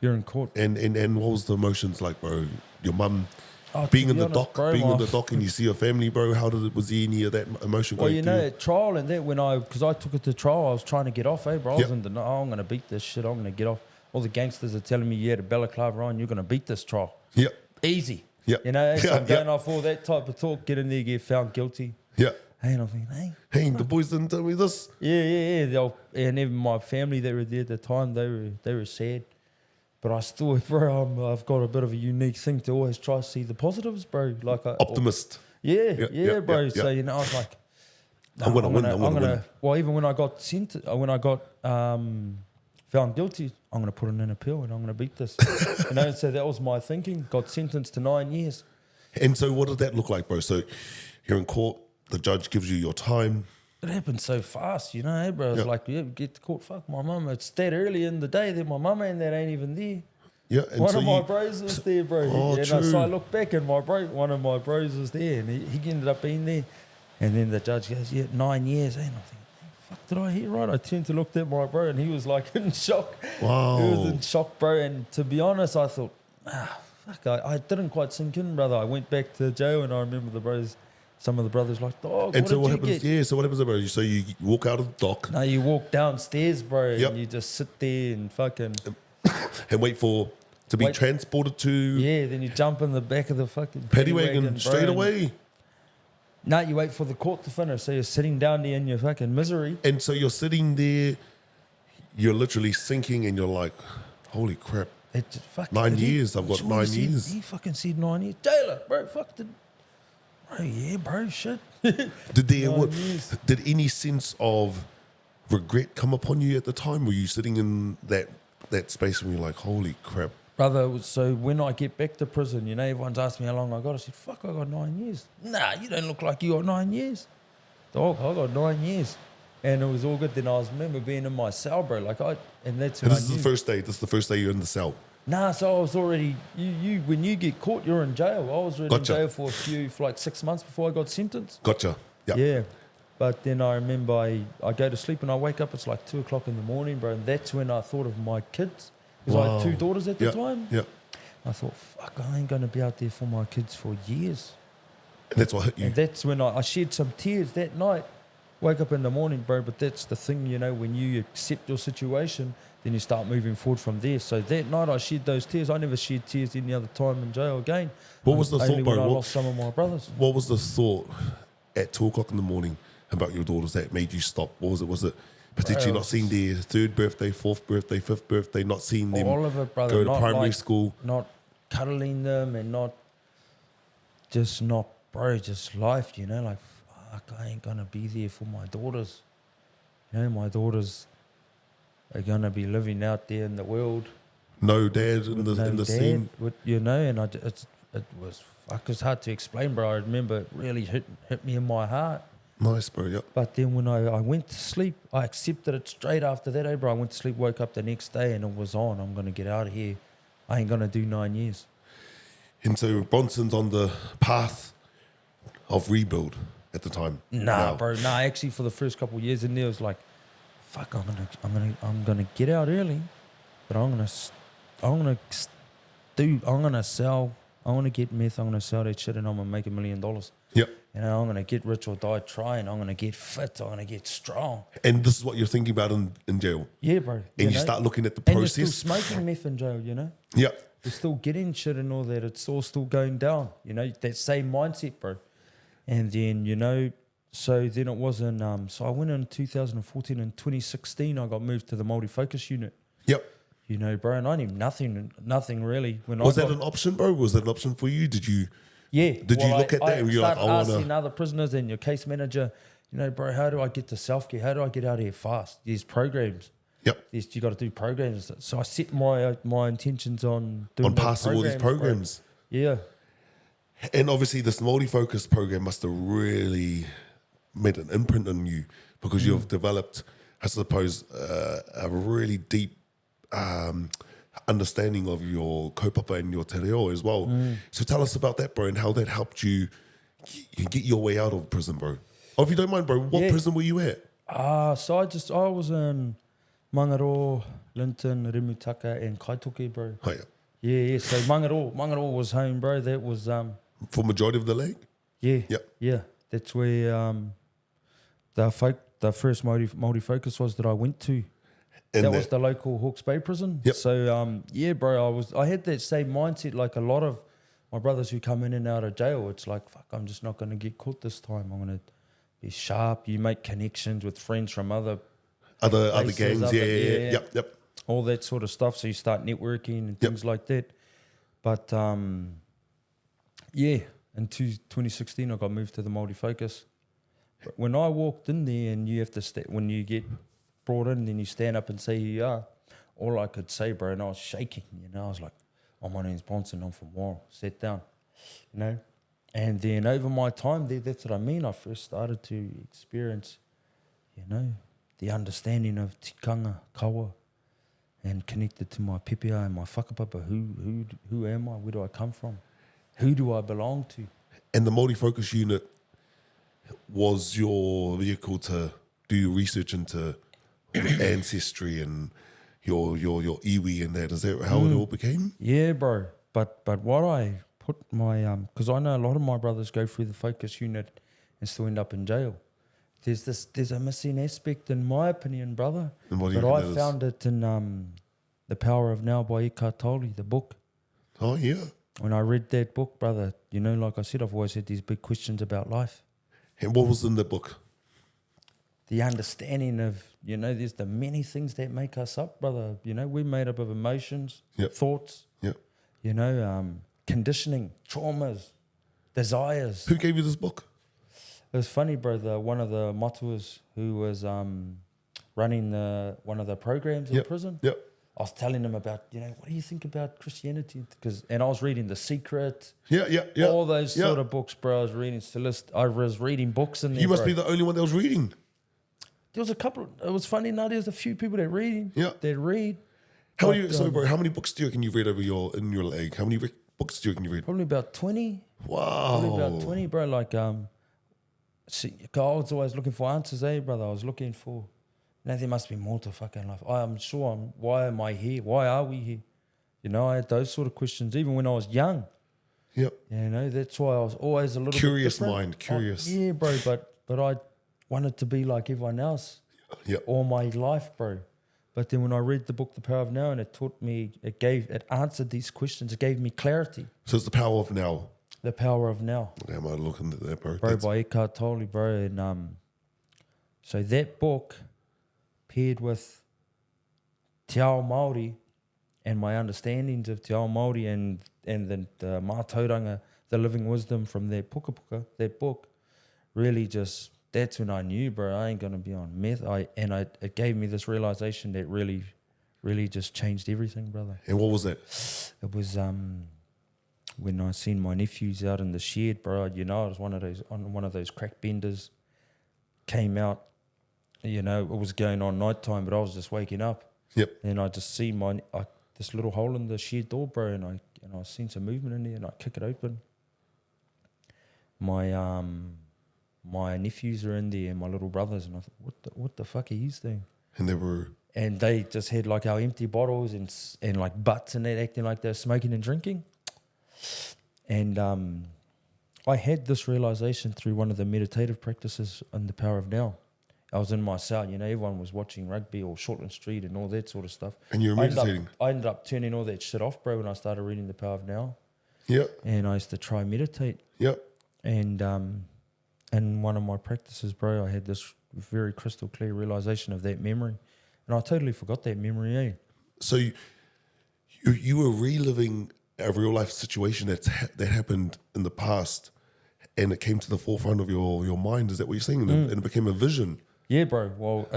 You're in court. And what was the emotions like, bro? Your mum Oh, being to in be the honest, dock, bro, being in the dock, and you see your family, bro. How was there any of that emotion Well, going you through? know, at trial and that, because I took it to trial, I was trying to get off, bro. I was in the, I'm going to beat this shit. I'm going to get off. All the gangsters are telling me, you had a balaclava on, you're going to beat this trial. Yep. Easy. Yep. You know, so Yeah, I'm going off all that type of talk, get in there, get found guilty. Yeah. Hey, and I'm thinking, Hey, the boys didn't tell me this. Yeah. And even my family that were there at the time, they were sad. But I still, bro, I've got a bit of a unique thing to always try to see the positives, bro. Like Optimist. Bro. So, you know, I was like, I'm gonna win. Well, even when I got found guilty, I'm gonna put in an appeal and I'm gonna beat this. You know, so that was my thinking. Got sentenced to 9 years. And so, what did that look like, bro? So, you're in court. The judge gives you your time. It happened so fast, you know, bro. It's like, get to court. Fuck my mum. It's that early in the day that my mum and that ain't even there. Yeah, and one of my bros was there, bro. Oh, and true. So I look back and one of my bros was there, and he ended up being there. And then the judge goes, 9 years. And I'm thinking, fuck, did I hear right? I turned to look at my bro, and he was like in shock. Wow. He was in shock, bro. And to be honest, I thought, fuck, I didn't quite sink in, brother. I went back to jail, and I remember some of the brothers like, dog, and so what happens? Get? Yeah, so what happens, bro? So you walk out of the dock. No, you walk downstairs, bro, and you just sit there and fucking and wait to be transported to. Yeah, then you jump in the back of the fucking paddy wagon straight away. No, you wait for the court to finish. So you're sitting down there in your fucking misery. And so you're sitting there, you're literally sinking, and you're like, holy crap. 9 years. I've got 9 years. He fucking said 9 years. Jailer, bro, fuck the. Bro, yeah, bro, shit. Did any sense of regret come upon you at the time? Were you sitting in that space when you're like, holy crap? Brother, so when I get back to prison, you know, everyone's asked me how long I got. I said, fuck, I got 9 years. Nah, you don't look like you got 9 years. Dog, I got 9 years. And it was all good. Then I remember being in my cell, bro. And this is the first day. This is the first day you're in the cell. Nah, so I was already, when you get caught, you're in jail. I was already in jail for like 6 months before I got sentenced. Gotcha. Yep. Yeah. But then I remember I go to sleep and I wake up, it's like 2 o'clock in the morning, bro. And that's when I thought of my kids. Because I had 2 daughters at the time. Yeah. I thought, fuck, I ain't going to be out there for my kids for years. And that's what hit you. And that's when I shed some tears that night. Wake up in the morning, bro. But that's the thing, you know, when you accept your situation, then you start moving forward from there. So that night I shed those tears. I never shed tears any other time in jail again. What was the thought, bro? When I lost some of my brothers. What was the thought at 2 o'clock in the morning about your daughters that made you stop? What was it? Was it potentially not seeing their 3rd birthday, 4th birthday, 5th birthday, not seeing them all of it, brother, go to primary school? Not cuddling them and just life, you know, like, fuck, I ain't going to be there for my daughters. You know, my daughters are going to be living out there in the world. No dad in the scene. You know, and it was, fuck, it's hard to explain, bro. I remember it really hit me in my heart. Nice, bro, yep. But then when I went to sleep, I accepted it straight after that, bro. I went to sleep, woke up the next day, and it was on. I'm going to get out of here. I ain't going to do 9 years. And so Bronson's on the path of rebuild. at the time? Nah, now? bro. Nah, actually, for the first couple of years in there, it was like, fuck, I'm gonna get out early, but I'm gonna sell. I'm gonna get meth. I'm gonna sell that shit, and I'm gonna make $1 million. Yep. You know, I'm gonna get rich or die trying. I'm gonna get fit. I'm gonna get strong. And this is what you're thinking about in jail. Yeah, bro. And you start looking at the and process. you're still smoking meth in jail. You know, Yep. you're still getting shit and all that. It's all still going down. You know, that same mindset, bro. And then, you know, so then it wasn't, so I went in 2014 and 2016, I got moved to the multi-focus unit, Yep. you know, bro, and I knew nothing really. Was that an option, bro? Was that an option for you? Did you you look at that and you're like, I want asking to... other prisoners and your case manager, you know, bro, how do I get to self-care? How do I get out of here fast? These programs. Yep. You got to do programs. So I set my intentions on doing passing all these programs. Bro. Yeah. And obviously this multi-focus program must have really made an imprint on you because you've developed, I suppose, a really deep understanding of your kaupapa and your te reo as well. So tell us about that, bro, and how that helped you get your way out of prison, bro. Oh, if you don't mind, bro, what prison were you at? So I was in Mongrel, Linton, Rimutaka, and Kaitoke, bro. Oh, yeah. Yeah. So Mongrel was home, bro. That was For majority of the leg? Yeah. Yep. Yeah. That's where the first multi-focus was that I went to. And that was the local Hawke's Bay prison. Yep. So yeah, bro, I had that same mindset like a lot of my brothers who come in and out of jail. It's like, fuck, I'm just not going to get caught this time. I'm going to be sharp. You make connections with friends from other gangs. Yep. All that sort of stuff. So you start networking and things like that. But yeah, in 2016 I got moved to the multi-focus. But when I walked in there, and you have to when you get brought in, then you stand up and say who you are. All I could say, bro, and I was shaking, you know, I was like, oh, my name's Bronson, I'm from Wairoa, sat down, you know. And then over my time there, that's what I mean, I first started to experience, you know, the understanding of tikanga, kawa, and connected to my pepea and my whakapapa. Who am I? Where do I come from? Who do I belong to? And the multi-focus unit was your vehicle to do your research into ancestry and your iwi and that. Is that how it all became? Yeah, bro. But what I put my because I know a lot of my brothers go through the focus unit and still end up in jail. There's a missing aspect in my opinion, brother. And what do you but I found it in The Power of Now by Eckhart Tolle, the book. Oh yeah. When I read that book, brother, you know, like I said, I've always had these big questions about life. And what was in the book? The understanding of, you know, there's the many things that make us up, brother. You know, we're made up of emotions, thoughts, you know, conditioning, traumas, desires. Who gave you this book? It was funny, bro. One of the matuas who was running one of the programs in prison. Yep. I was telling him about, you know, what do you think about Christianity? And I was reading The Secret. Yeah. All those sort of books, bro. I was reading books in there. You must be the only one that was reading. There was a couple. It was funny. Now there's a few people that read. That read. How many books do you reckon you've read in your leg? How many books do you reckon you read? Probably about 20. Wow. Probably about 20, bro. Like see, I was always looking for answers, brother. I was looking for. No, there must be more to fucking life. I'm sure. Why am I here? Why are we here? You know, I had those sort of questions even when I was young. Yep. You know, that's why I was always a little curious bit mind, curious. Yeah, bro. But I wanted to be like everyone else. All my life, bro. But then when I read the book The Power of Now, and it taught me, it answered these questions. It gave me clarity. So it's The Power of Now. The Power of Now. Damn, I'm looking at that, bro. Bro, by Eckhart Tolle, bro. And so that book paired with Te Ao Māori and my understandings of Te Ao Māori and the mātauranga, the living wisdom from that puka, that book, really just, that's when I knew, bro, I ain't going to be on meth. It gave me this realization that really, really just changed everything, brother. And what was that? It was when I seen my nephews out in the shed, bro. You know, I was one of those crack benders, came out. You know, it was going on nighttime, but I was just waking up. Yep. And I just see this little hole in the shed door, bro, and I seen some movement in there, and I kick it open. My my nephews are in there and my little brothers, and I thought, what the fuck are you doing? And they just had like our empty bottles and like butts and that, acting like they're smoking and drinking. And I had this realization through one of the meditative practices in the Power of Now. I was in my cell, you know, everyone was watching rugby or Shortland Street and all that sort of stuff. And you were meditating? I ended up turning all that shit off, bro, when I started reading the Power of Now. Yep. And I used to try and meditate. Yep. And in one of my practices, bro, I had this very crystal clear realization of that memory. And I totally forgot that memory, eh? So you were reliving a real life situation that happened in the past, and it came to the forefront of your mind. Is that what you're saying? And it became a vision. Yeah, bro. Well,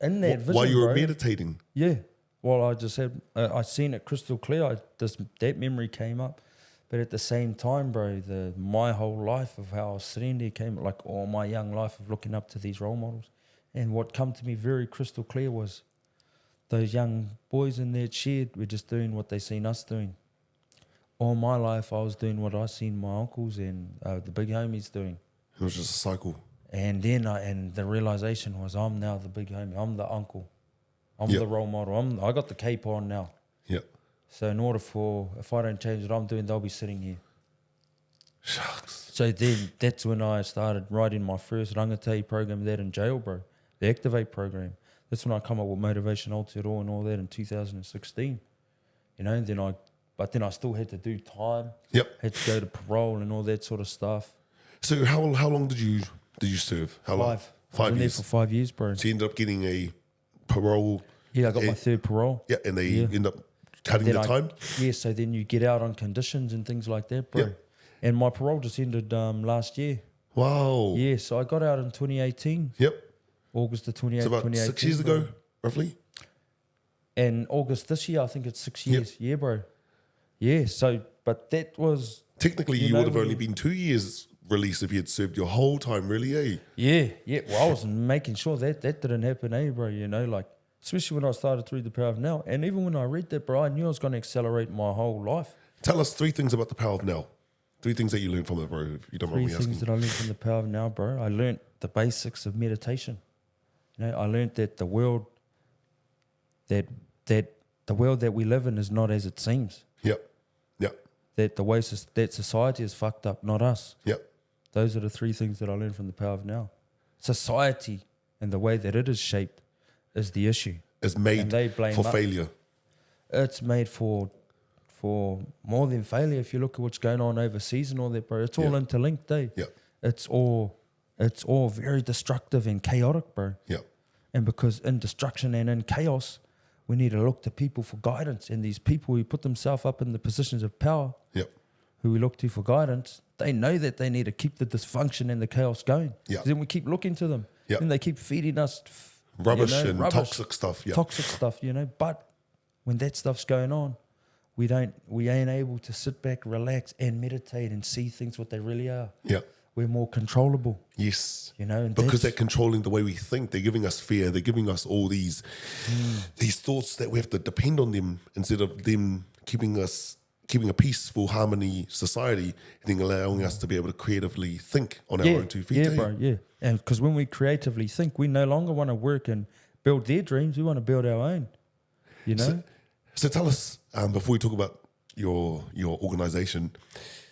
in that vision, while you were bro, meditating. Yeah. Well, I just had I seen it crystal clear. That memory came up, but at the same time, bro, my whole life of how I was sitting there came, like all my young life of looking up to these role models, and what come to me very crystal clear was those young boys in that shed were just doing what they seen us doing. All my life, I was doing what I seen my uncles and the big homies doing. It was just a cycle. And then the realization was, I'm now the big homie. I'm the uncle. I'm the role model. I got the cape on now. Yeah. So in order if I don't change what I'm doing, they'll be sitting here. Shucks. So then that's when I started writing my first rangatei program there in jail, bro. The Activate program. That's when I come up with Motivation Aotearoa and all that in 2016. You know, and then I still had to do time. Yep. Had to go to parole and all that sort of stuff. So how long did you serve? How long? 5. 5 I was in years. there for 5 years, bro. So you ended up getting a parole. Yeah, I got my third parole. Yeah, and they end up cutting the time. Yeah, so then you get out on conditions and things like that, bro. Yep. And my parole just ended last year. Wow. Yeah, so I got out in 2018. Yep. August the 28th, So about 2018. 6 years ago, roughly. And August this year, I think it's 6 years. Yep. Yeah, bro. Yeah, so, but that was... Technically, you would have only been 2 years released if you had served your whole time, really, eh? Yeah. Well, I was making sure that didn't happen, eh, bro? You know, like, especially when I started to read The Power of Now. And even when I read that, bro, I knew I was going to accelerate my whole life. Tell us 3 things about The Power of Now. 3 things that you learned from it, bro, if you don't mind me asking. 3 things that I learned from The Power of Now, bro. I learned the basics of meditation. You know, I learned that the world that we live in is not as it seems. Yep. That the way that society is fucked up, not us. Yep. Those are the 3 things that I learned from The Power of Now. Society and the way that it is shaped is the issue. It's made for failure. It's made for more than failure. If you look at what's going on overseas and all that, bro, it's all interlinked, eh? Yeah. It's all very destructive and chaotic, bro. Yeah. And because in destruction and in chaos, we need to look to people for guidance. And these people who put themselves up in the positions of power, who we look to for guidance, they know that they need to keep the dysfunction and the chaos going. Yeah. Then we keep looking to them. Yeah. And they keep feeding us rubbish and toxic stuff. Yeah. Toxic stuff, you know. But when that stuff's going on, we ain't able to sit back, relax, and meditate and see things what they really are. Yeah. We're more controllable. Yes. You know, and because they're controlling the way we think. They're giving us fear. They're giving us all these thoughts that we have to depend on them instead of them keeping a peaceful harmony society and then allowing us to be able to creatively think on our own 2 feet. Yeah, bro, yeah. And because when we creatively think, we no longer want to work and build their dreams. We want to build our own, you know? So tell us, before we talk about your organization,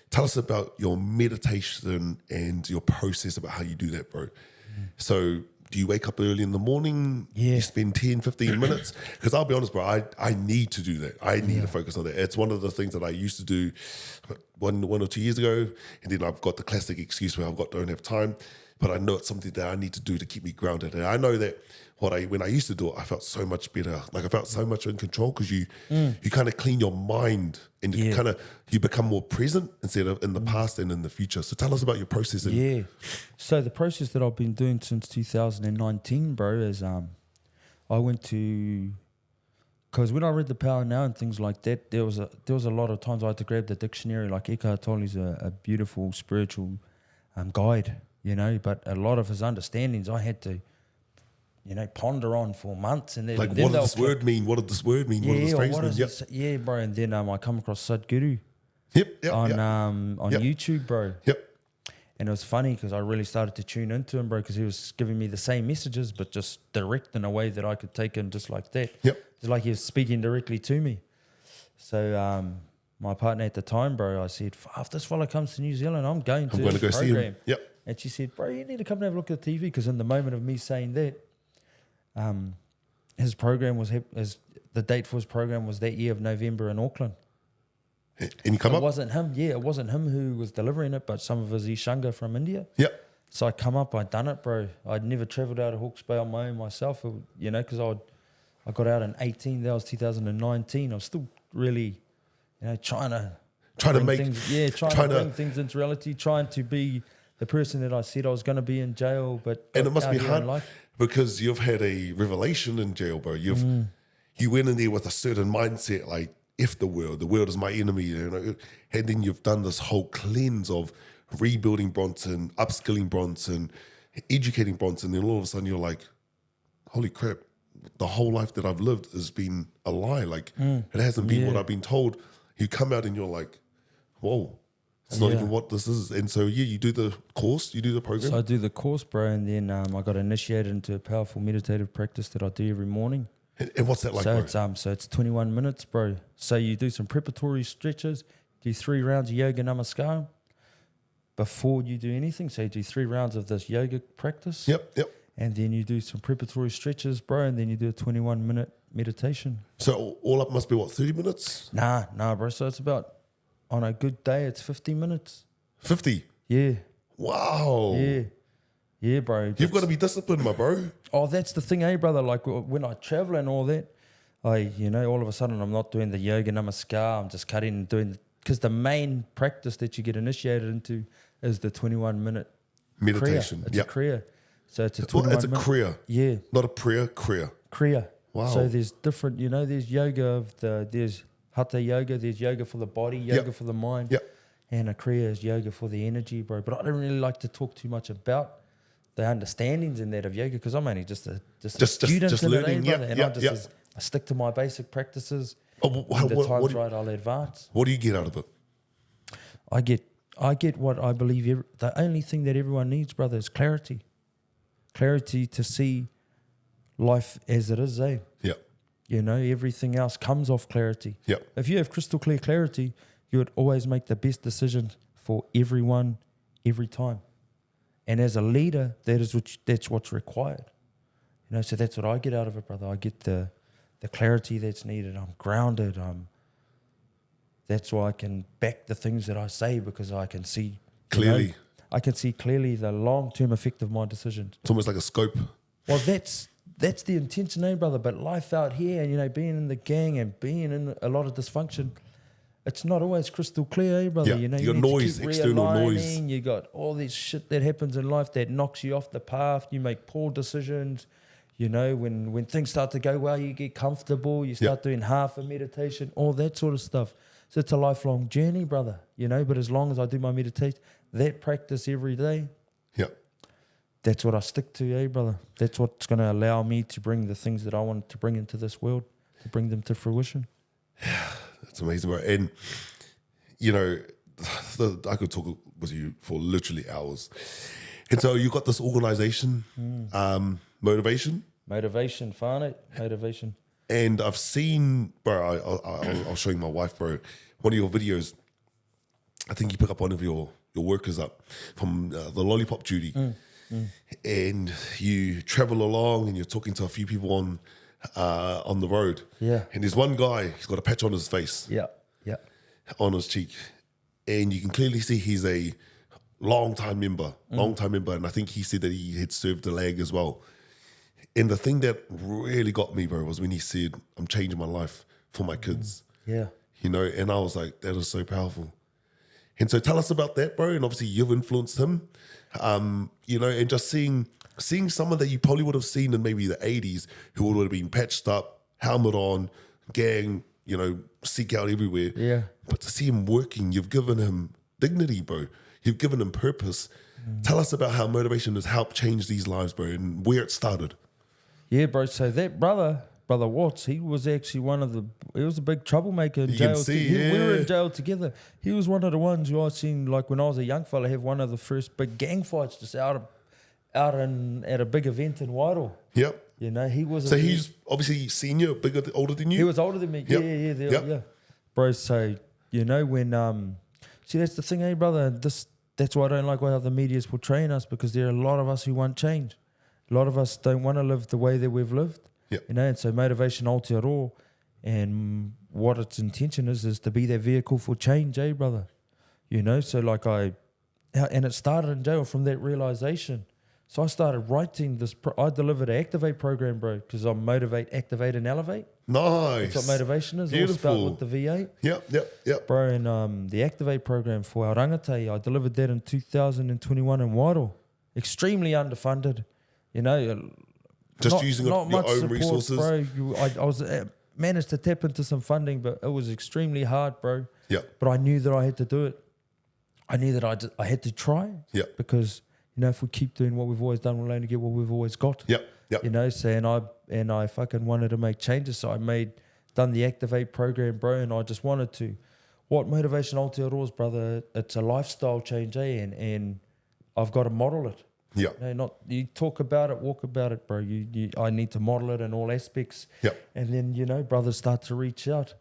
tell us about your meditation and your process about how you do that, bro. So do you wake up early in the morning? Yeah. You spend 10, 15 minutes? Because I'll be honest, bro, I need to do that. I need to focus on that. It's one of the things that I used to do one or 2 years ago, and then I've got the classic excuse where don't have time. But I know it's something that I need to do to keep me grounded. And I know that when I used to do it, I felt so much better. Like I felt so much in control because you kind of clean your mind and you become more present instead of in the past and in the future. So tell us about your process. So the process that I've been doing since 2019, bro, is I went to, because when I read The Power Now and things like that, there was a lot of times I had to grab the dictionary. Like Eckhart Tolle's a beautiful spiritual guide, you know, but a lot of his understandings I had to, you know, ponder on for months. And then, like, what did this word mean? What did this word mean? What did this phrase mean? Yeah, bro. And then I come across Sadhguru on YouTube, bro. Yep. And it was funny because I really started to tune into him, bro, because he was giving me the same messages, but just direct in a way that I could take in just like that. Yep. It's like he was speaking directly to me. So my partner at the time, bro, I said, if this fella comes to New Zealand, I'm going to his go program. see him. Yep. And she said, bro, you need to come and have a look at the TV, because in the moment of me saying that, his program was, the date for his program was that year of November in Auckland. And you come It up? wasn't him, it wasn't him who was delivering it, but some of his Ishanga from India. Yep. So I come up, I done it, bro. I'd never travelled out of Hawke's Bay on my own myself, you know, because I got out in 18, that was 2019. I was still really, you know, trying to bring things into reality, trying to be the person that I said I was going to be in jail. But And it must be hard because you've had a revelation in jail, bro. You went in there with a certain mindset, like, F the world is my enemy, you know. And then you've done this whole cleanse of rebuilding Bronson, upskilling Bronson, educating Bronson. Then all of a sudden you're like, holy crap, the whole life that I've lived has been a lie. Like, it hasn't been what I've been told. You come out and you're like, whoa, it's not even what this is. And so, you do the course, you do the program. So I do the course, bro, and then I got initiated into a powerful meditative practice that I do every morning. And what's that like, so bro? It's 21 minutes, bro. So you do some preparatory stretches, do 3 rounds of yoga namaskar before you do anything. So you do 3 rounds of this yoga practice. Yep. And then you do some preparatory stretches, bro, and then you do a 21-minute meditation. So all up must be, what, 30 minutes? Nah, bro. So it's about, on a good day, it's 50 minutes. 50? Yeah. Wow. Yeah, bro. You've got to be disciplined, my bro. Oh, that's the thing, bro. Like when I travel and all that, all of a sudden I'm not doing the yoga namaskar. I'm just cutting and doing, because the main practice that you get initiated into is the 21-minute meditation. Kriya. It's a Kriya. So it's a 21 minute. It's a Kriya. Yeah. Not a prayer, Kriya. Kriya. Wow. So there's different, there's yoga there's hatha yoga, there's yoga for the body, yoga for the mind. Yep. And a Kriya is yoga for the energy, bro. But I don't really like to talk too much about the understandings in that of yoga, because I'm only just a student just in learning. it, brother. I stick to my basic practices. When the time's right, I'll advance. What do you get out of it? I get what I believe. The only thing that everyone needs, brother, is clarity. Clarity to see life as it is, eh? Yeah. Everything else comes off clarity. Yeah. If you have crystal clear clarity, you would always make the best decisions for everyone, every time. And as a leader, that's what's required. So that's what I get out of it, brother. I get the clarity that's needed. I'm grounded. That's why I can back the things that I say, because I can see clearly. I can see clearly the long-term effect of my decisions. It's almost like a scope. Well, that's the intention, brother. But life out here, and being in the gang and being in a lot of dysfunction, it's not always crystal clear, brother. Yeah. You got noise, external noise. You got all this shit that happens in life that knocks you off the path. You make poor decisions. When things start to go well, you get comfortable. You start doing half a meditation, all that sort of stuff. So it's a lifelong journey, brother. But as long as I do my meditation, that practice every day, that's what I stick to, brother. That's what's going to allow me to bring the things that I want to bring into this world, to bring them to fruition. That's amazing, bro. And, I could talk with you for literally hours. And so you got this organization, Motivation. Motivation, whānau, motivation. And I've seen, bro, I'll show you my wife, bro, one of your videos. I think you pick up one of your workers up from the lollipop duty. And you travel along and you're talking to a few people on the road. Yeah. And there's one guy, he's got a patch on his face. Yeah. On his cheek. And you can clearly see he's a long-time member. And I think he said that he had served the lag as well. And the thing that really got me, bro, was when he said, I'm changing my life for my kids. Yeah. And I was like, that is so powerful. And so tell us about that, bro. And obviously you've influenced him, and just seeing someone that you probably would have seen in maybe the 80s who would have been patched up, helmet on, gang, seek out everywhere. Yeah. But to see him working, you've given him dignity, bro. You've given him purpose. Tell us about how motivation has helped change these lives, bro, and where it started. Yeah, bro. So that brother, Brother Watts, he was actually he was a big troublemaker in You jail. can see, We were yeah. in jail together. He was one of the ones who I seen, like when I was a young fella, have one of the first big gang fights just at a big event in Wairoa. Yep. You know, he was. So he's obviously senior, bigger, older than you? He was older than me. Yep. Yeah. Bro, so, you know, when, see, that's the thing, brother, that's why I don't like how the media's portraying us, because there are a lot of us who want change. A lot of us don't want to live the way that we've lived. Yep. You know, and so Motivation Aotearoa, and what its intention is to be that vehicle for change, brother? You know, so like and it started in jail from that realization. So I started writing this. I delivered an Activate program, bro, because I'm Motivate, Activate, and Elevate. Nice. That's what motivation is. Beautiful. All spelled with the V8. Yep. Bro, and the Activate program for our rangatahi, I delivered that in 2021 in Wairoa. Extremely underfunded. You know, Just using not your much own support, resources. bro. I was managed to tap into some funding, but it was extremely hard, bro. Yep. But I knew that I had to do it. I knew that I had to try. Yep. Because, you know, if we keep doing what we've always done, we'll only get what we've always got. Yep. You know, so and I fucking wanted to make changes, so I done the Activate program, bro, and I just wanted to. What Motivation Aotearoa is, brother, it's a lifestyle change, and I've got to model it. Yeah. You talk about it, walk about it, bro. I need to model it in all aspects. Yep. And then, you know, brothers start to reach out.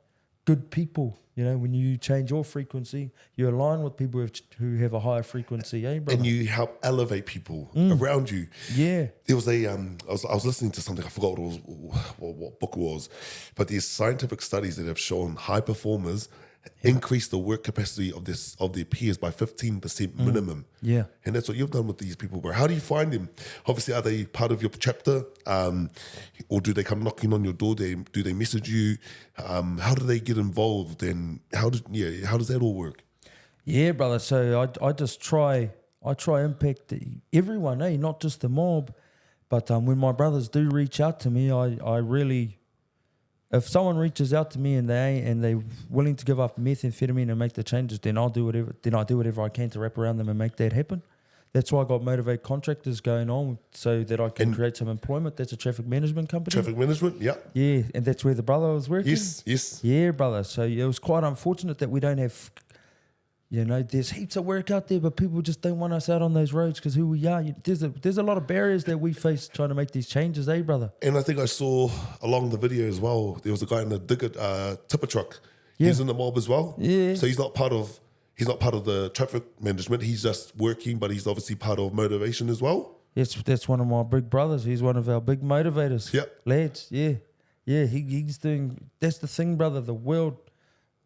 Good people, you know, when you change your frequency, you align with people who have a higher frequency, brother? And you help elevate people around you. Yeah. There was I was listening to something, I forgot what book it was, but there's scientific studies that have shown high performers increase the work capacity of their peers by 15% minimum. Yeah. And that's what you've done with these people, bro. How do you find them? Obviously, are they part of your chapter? Or do they come knocking on your door? Do they message you? How do they get involved? And how does that all work? Yeah, brother. So I just try impact everyone, not just the mob. But when my brothers do reach out to me, I really, if someone reaches out to me and they're willing to give up methamphetamine and make the changes, then I do whatever I can to wrap around them and make that happen. That's why I got Motivate Contractors going on, so that I can create some employment. That's a traffic management company. Traffic management, yeah. Yeah, and that's where the brother was working. Yes. Yeah, brother. So it was quite unfortunate that we don't have, you know, there's heaps of work out there, but people just don't want us out on those roads because who we are. There's a lot of barriers that we face trying to make these changes, brother? And I think I saw along the video as well, there was a guy in a tipper truck. Yeah. He's in the mob as well. Yeah. So he's not part of the traffic management. He's just working, but he's obviously part of motivation as well. Yes, that's one of my big brothers. He's one of our big motivators. Yep. Lads, yeah. He's doing. That's the thing, brother. The world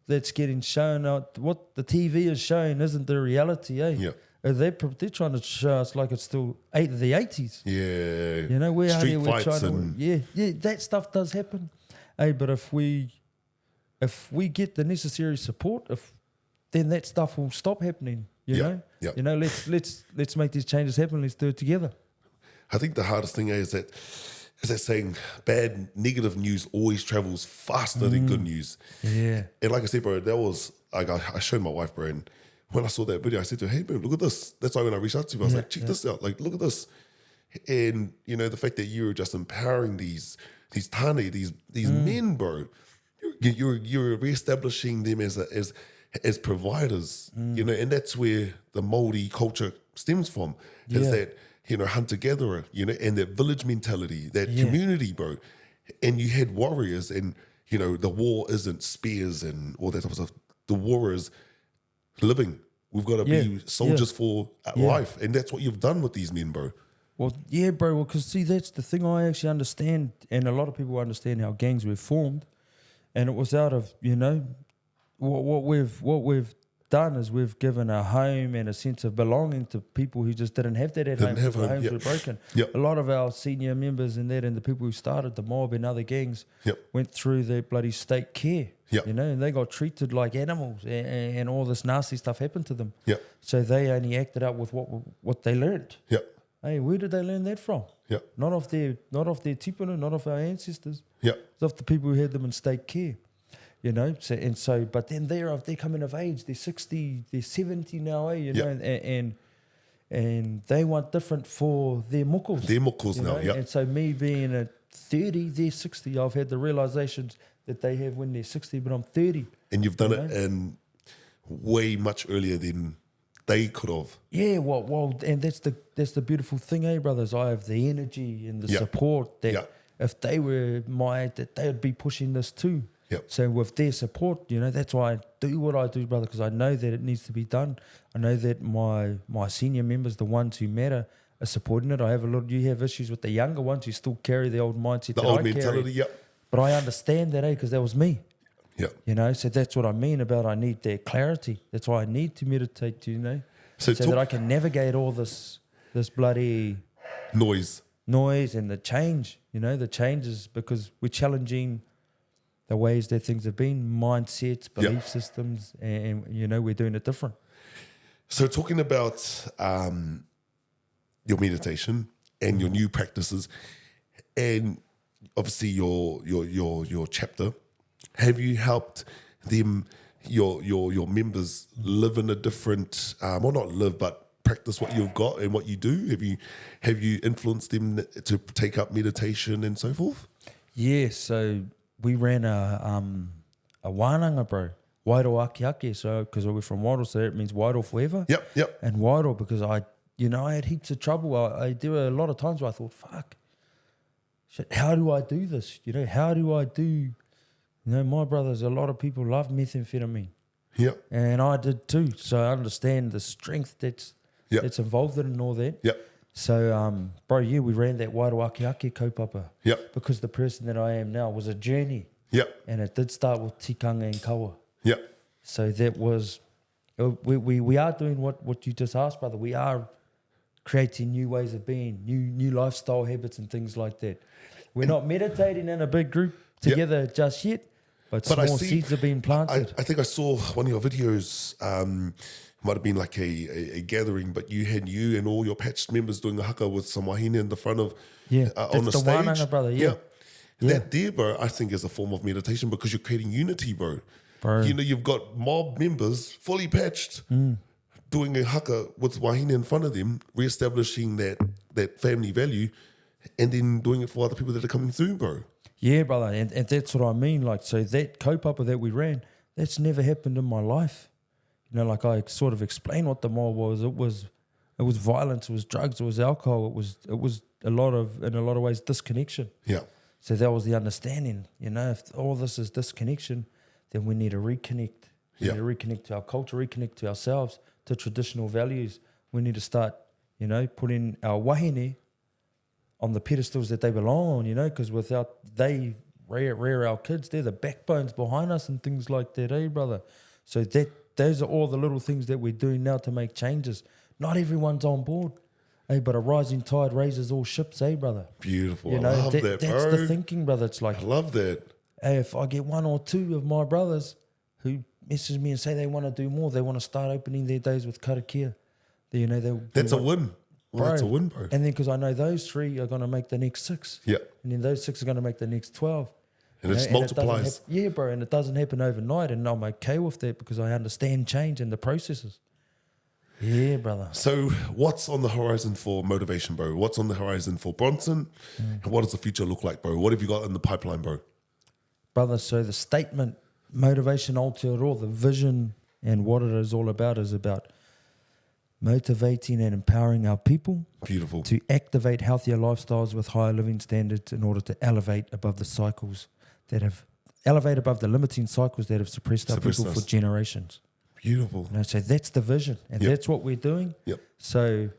that's getting shown out, what the TV is showing isn't the reality, Yeah. They're trying to show us like it's still the 80s. Yeah. You know, we're Street we're fights trying and to, that stuff does happen. But if we get the necessary support, then that stuff will stop happening. You know? Yeah. You know, let's make these changes happen. Let's do it together. I think the hardest thing is that saying negative news always travels faster than good news. Yeah. And like I said, bro, that was like I showed my wife, bro, and when I saw that video, I said to her, hey, bro, look at this. That's why when I reached out to you, I was like, check this out. Like, look at this. And, you know, the fact that you were just empowering these tane, these men, bro, you're reestablishing them as providers, you know, and that's where the Māori culture stems from. Is that, you know, hunter-gatherer, you know, and that village mentality, that community, bro. And you had warriors, and, you know, the war isn't spears and all that type of stuff. The war is living. We've got to be soldiers for life. And that's what you've done with these men, bro. Well, yeah, bro. Well, because, see, that's the thing I actually understand, and a lot of people understand how gangs were formed. And it was out of, you know, what we've done is we've given a home and a sense of belonging to people who just didn't have that at home because their homes were broken. Yep. A lot of our senior members and the people who started the mob and other gangs went through their bloody state care. Yep. You know, and they got treated like animals, and all this nasty stuff happened to them. Yep. So they only acted out with what they learned. Yep. Hey, where did they learn that from? Yep. Not off their tipuna, not off our ancestors. Yep. It's off the people who had them in state care. You know, but then they're coming of age. They're 60, they're 70 now, you know, and they want different for their mokos. Their mokos now, And so me being a 30, they're 60. I've had the realizations that they have when they're 60, but I'm 30. And you've done it in way much earlier than they could have. Yeah, well, and that's the beautiful thing, brothers. I have the energy and the support that if they were my age, that they would be pushing this too. Yep. So with their support, that's why I do what I do, brother, because I know that it needs to be done. I know that my senior members, the ones who matter, are supporting it. You have issues with the younger ones who still carry the old mindset, The old mentality, But I understand that, because that was me. Yeah. So that's what I mean about I need that clarity. That's why I need to meditate, so that I can navigate all this bloody noise and the change, the changes, because we're challenging the ways that things have been, mindsets, belief systems, and we're doing it different. So talking about your meditation and your new practices, and obviously your chapter, have you helped them, your members, live in a different, well, not live, but practice what you've got and what you do? Have you influenced them to take up meditation and so forth? Yeah, so we ran a wānanga, bro. Wairoa ake, so because we're from Wairoa, so that means Wairoa forever. Yep. And Wairoa, because I had heaps of trouble. There were a lot of times where I thought, fuck, shit, how do I do this? How do I do? My brothers, a lot of people love methamphetamine. Yep. And I did too. So I understand the strength that's involved in all that. Yep. So, bro, we ran that Wairoa ake kaupapa. Yep. Because the person that I am now was a journey. Yep. And it did start with tikanga and kawa. Yep. So that was, we are doing what you just asked, brother. We are creating new ways of being, new lifestyle habits and things like that. We're not meditating in a big group together just yet, but small seeds have been planted. I think I saw one of your videos, might have been like a gathering, but you and all your patched members doing a haka with some wahine in the front of on the stage. Wānanga, brother, yeah. That there, bro, I think is a form of meditation because you're creating unity, bro. You've got mob members fully patched doing a haka with wahine in front of them, reestablishing that family value, and then doing it for other people that are coming through, bro. Yeah, brother, and that's what I mean. Like, so that kaupapa that we ran, that's never happened in my life. Like I sort of explained what the mob was. It was violence, it was drugs, it was alcohol, it was in a lot of ways disconnection. Yeah. So that was the understanding. If all this is disconnection, then we need to reconnect. We need to reconnect to our culture, reconnect to ourselves, to traditional values. We need to start, putting our wahine on the pedestals that they belong on, because without they rear our kids, they're the backbones behind us and things like that, brother? So those are all the little things that we're doing now to make changes. Not everyone's on board, but a rising tide raises all ships, brother? Beautiful. I love that, bro. That's the thinking, brother. It's like, I love that. If I get one or two of my brothers who message me and say they want to do more, they want to start opening their days with karakia, that's a win. Well, that's a win, bro. And then because I know those 3 are going to make the next 6. Yeah. And then those 6 are going to make the next 12. And it multiplies. Bro. And it doesn't happen overnight. And I'm okay with that because I understand change and the processes. Yeah, brother. So what's on the horizon for motivation, bro? What's on the horizon for Bronson? And what does the future look like, bro? What have you got in the pipeline, bro? Brother, so the statement, Motivation Aotearoa, the vision and what it is all about is about motivating and empowering our people. Beautiful. To activate healthier lifestyles with higher living standards in order to elevate above the limiting cycles that have suppressed our people for generations. Beautiful. So that's the vision, and that's what we're doing. Yep. So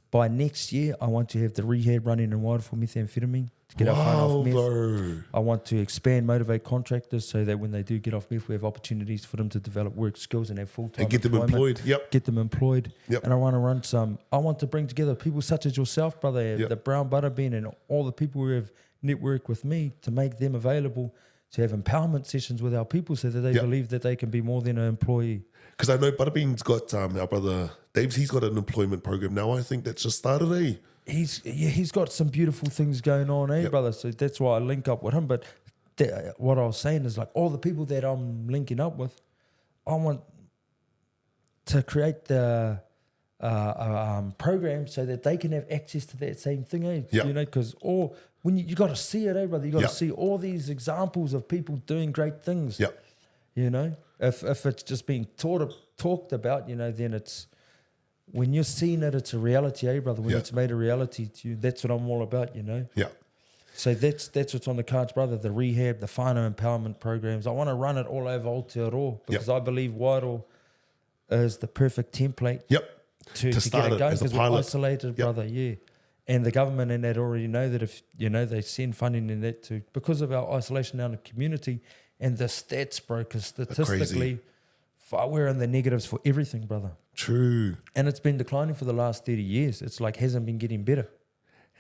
by next year, I want to have the rehab running in Wairoa for methamphetamine to get our fun off meth. Bro. I want to expand, motivate contractors so that when they do get off meth, we have opportunities for them to develop work skills and have full-time and get them employed. Yep. Get them employed. Yep. And I want to bring together people such as yourself, brother, the Brown Butterbean, and all the people who have networked with me to make them available to have empowerment sessions with our people so that they believe that they can be more than an employee. Because I know Butterbean's got our brother Dave's. He's got an employment program now. I think that's just started. He's got some beautiful things going on, brother. So that's why I link up with him. But what I was saying is, like, all the people that I'm linking up with, I want to create the programs so that they can have access to that same thing, eh? Yeah. You know, because when you got to see it, eh, brother? You got to Yeah. see all these examples of people doing great things. Yeah. You know, if it's just being talked about, you know, then it's when you're seeing it, it's a reality, eh, brother? When Yeah. it's made a reality to you, that's what I'm all about, you know. Yeah. So that's what's on the cards, brother. The rehab, the whānau empowerment programs. I want to run it all over Aotearoa because I believe Wairoa is the perfect template Yep. to get start it going as a because we're pilot. isolated, brother. Yeah, and the government and that already know that if you know they send funding in that too because of our isolation out in the community and the stats, bro. Because statistically, we're in the negatives for everything, brother. True. And it's been declining for the last 30 years. It's like hasn't been getting better.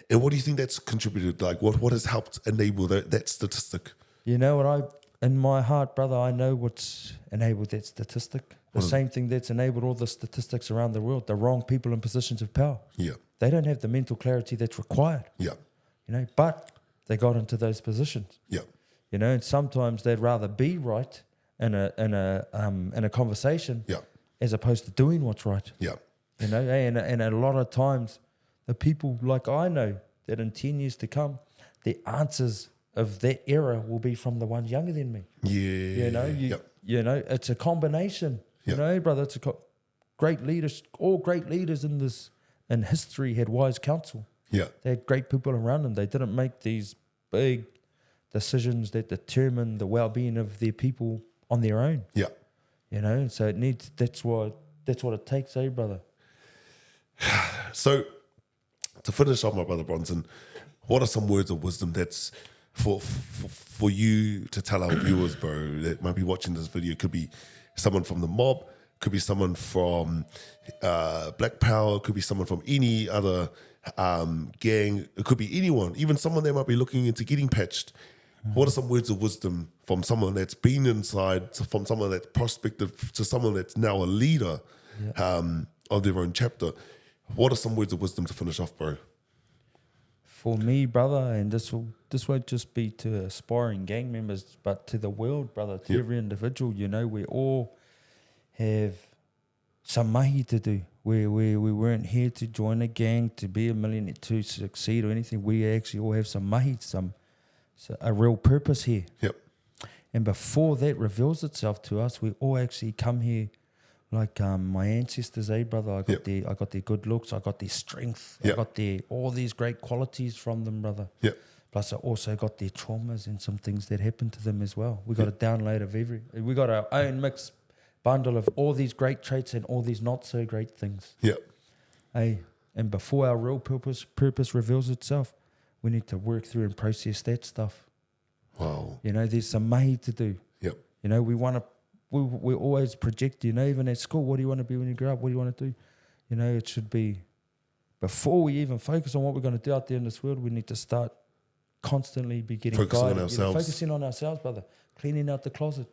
And what do you think that's contributed? Like, what has helped enable that statistic? You know what in my heart, brother, I know what's enabled that statistic. The same thing that's enabled all the statistics around the world. The wrong people in positions of power. Yeah. They don't have the mental clarity that's required. Yeah. You know, but they got into those positions. Yeah. You know, and sometimes they'd rather be right in a conversation Yeah. as opposed to doing what's right. Yeah. You know, and a lot of times the people like I know that in 10 years to come, the answers of that era will be from the ones younger than me. Yeah. You know, you know, it's a combination. You know, brother, it's great leaders. All great leaders in history had wise counsel. Yeah. They had great people around them. They didn't make these big decisions that determine the well-being of their people on their own. Yeah. You know, so it needs. That's what it takes, eh, brother? So, to finish off, my brother Bronson, what are some words of wisdom that's for you to tell our viewers, bro, that might be watching this video? Could be someone from the mob, could be someone from Black Power, could be someone from any other gang, it could be anyone, even someone that might be looking into getting patched. What are some words of wisdom from someone that's been inside, from someone that's prospective, to someone that's now a leader of their own chapter? What are some words of wisdom to finish off, bro? For me, brother, and this won't just be to aspiring gang members, but to the world, brother, to every individual. You know, we all have some mahi to do. We weren't here to join a gang, to be a millionaire, to succeed or anything. We actually all have some mahi, a real purpose here. Yep. And before that reveals itself to us, we all actually come here like my ancestors, brother. I got their good looks, I got their strength, I got all these great qualities from them, brother. Yep. Plus I also got their traumas and some things that happened to them as well. We got a download of we got our own mixed bundle of all these great traits and all these not so great things. Yep. And before our real purpose reveals itself, we need to work through and process that stuff. Wow. You know, there's some mahi to do. Yep. You know, we always project, you know, even at school, what do you want to be when you grow up? What do you want to do? You know, it should be, before we even focus on what we're going to do out there in this world, we need to start constantly be getting focusing guided. on ourselves. Focusing on ourselves, brother. Cleaning out the closet.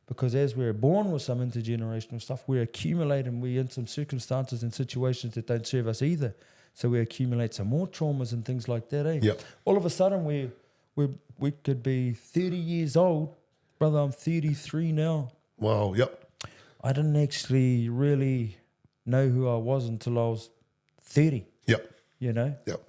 Because as we're born with some intergenerational stuff, we accumulate and we're in some circumstances and situations that don't serve us either. So we accumulate some more traumas and things like that, eh? Yep. All of a sudden we could be 30 years old. Brother, I'm 33 now. Wow. Yep. I didn't actually really know who I was until I was 30. Yep. You know? Yep.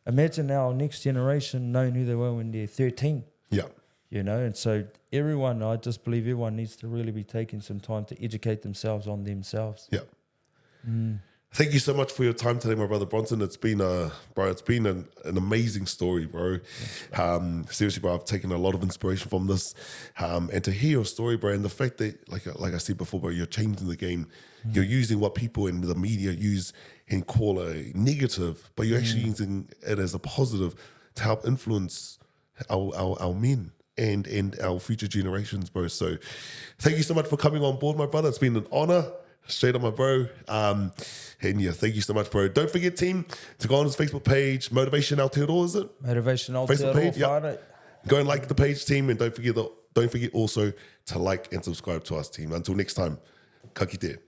Imagine our next generation knowing who they were when they're 13. Yep. You know? And so I just believe everyone needs to really be taking some time to educate themselves on themselves. Yep. Thank you so much for your time today, my brother Bronson. It's been an amazing story, bro. Seriously, bro, I've taken a lot of inspiration from this, and to hear your story, bro, and the fact that, like I said before, bro, you're changing the game. You're using what people in the media use and call a negative, but you're actually using it as a positive to help influence our men and our future generations, bro. So, thank you so much for coming on board, my brother. It's been an honor. Straight up, my bro. And yeah, thank you so much, bro. Don't forget, team, to go on his Facebook page, Motivation Aotearoa, is it? Motivation Aotearoa. Facebook page, Wairoa. Go and like the page, team, and don't forget also to like and subscribe to us, team. Until next time, ka kite.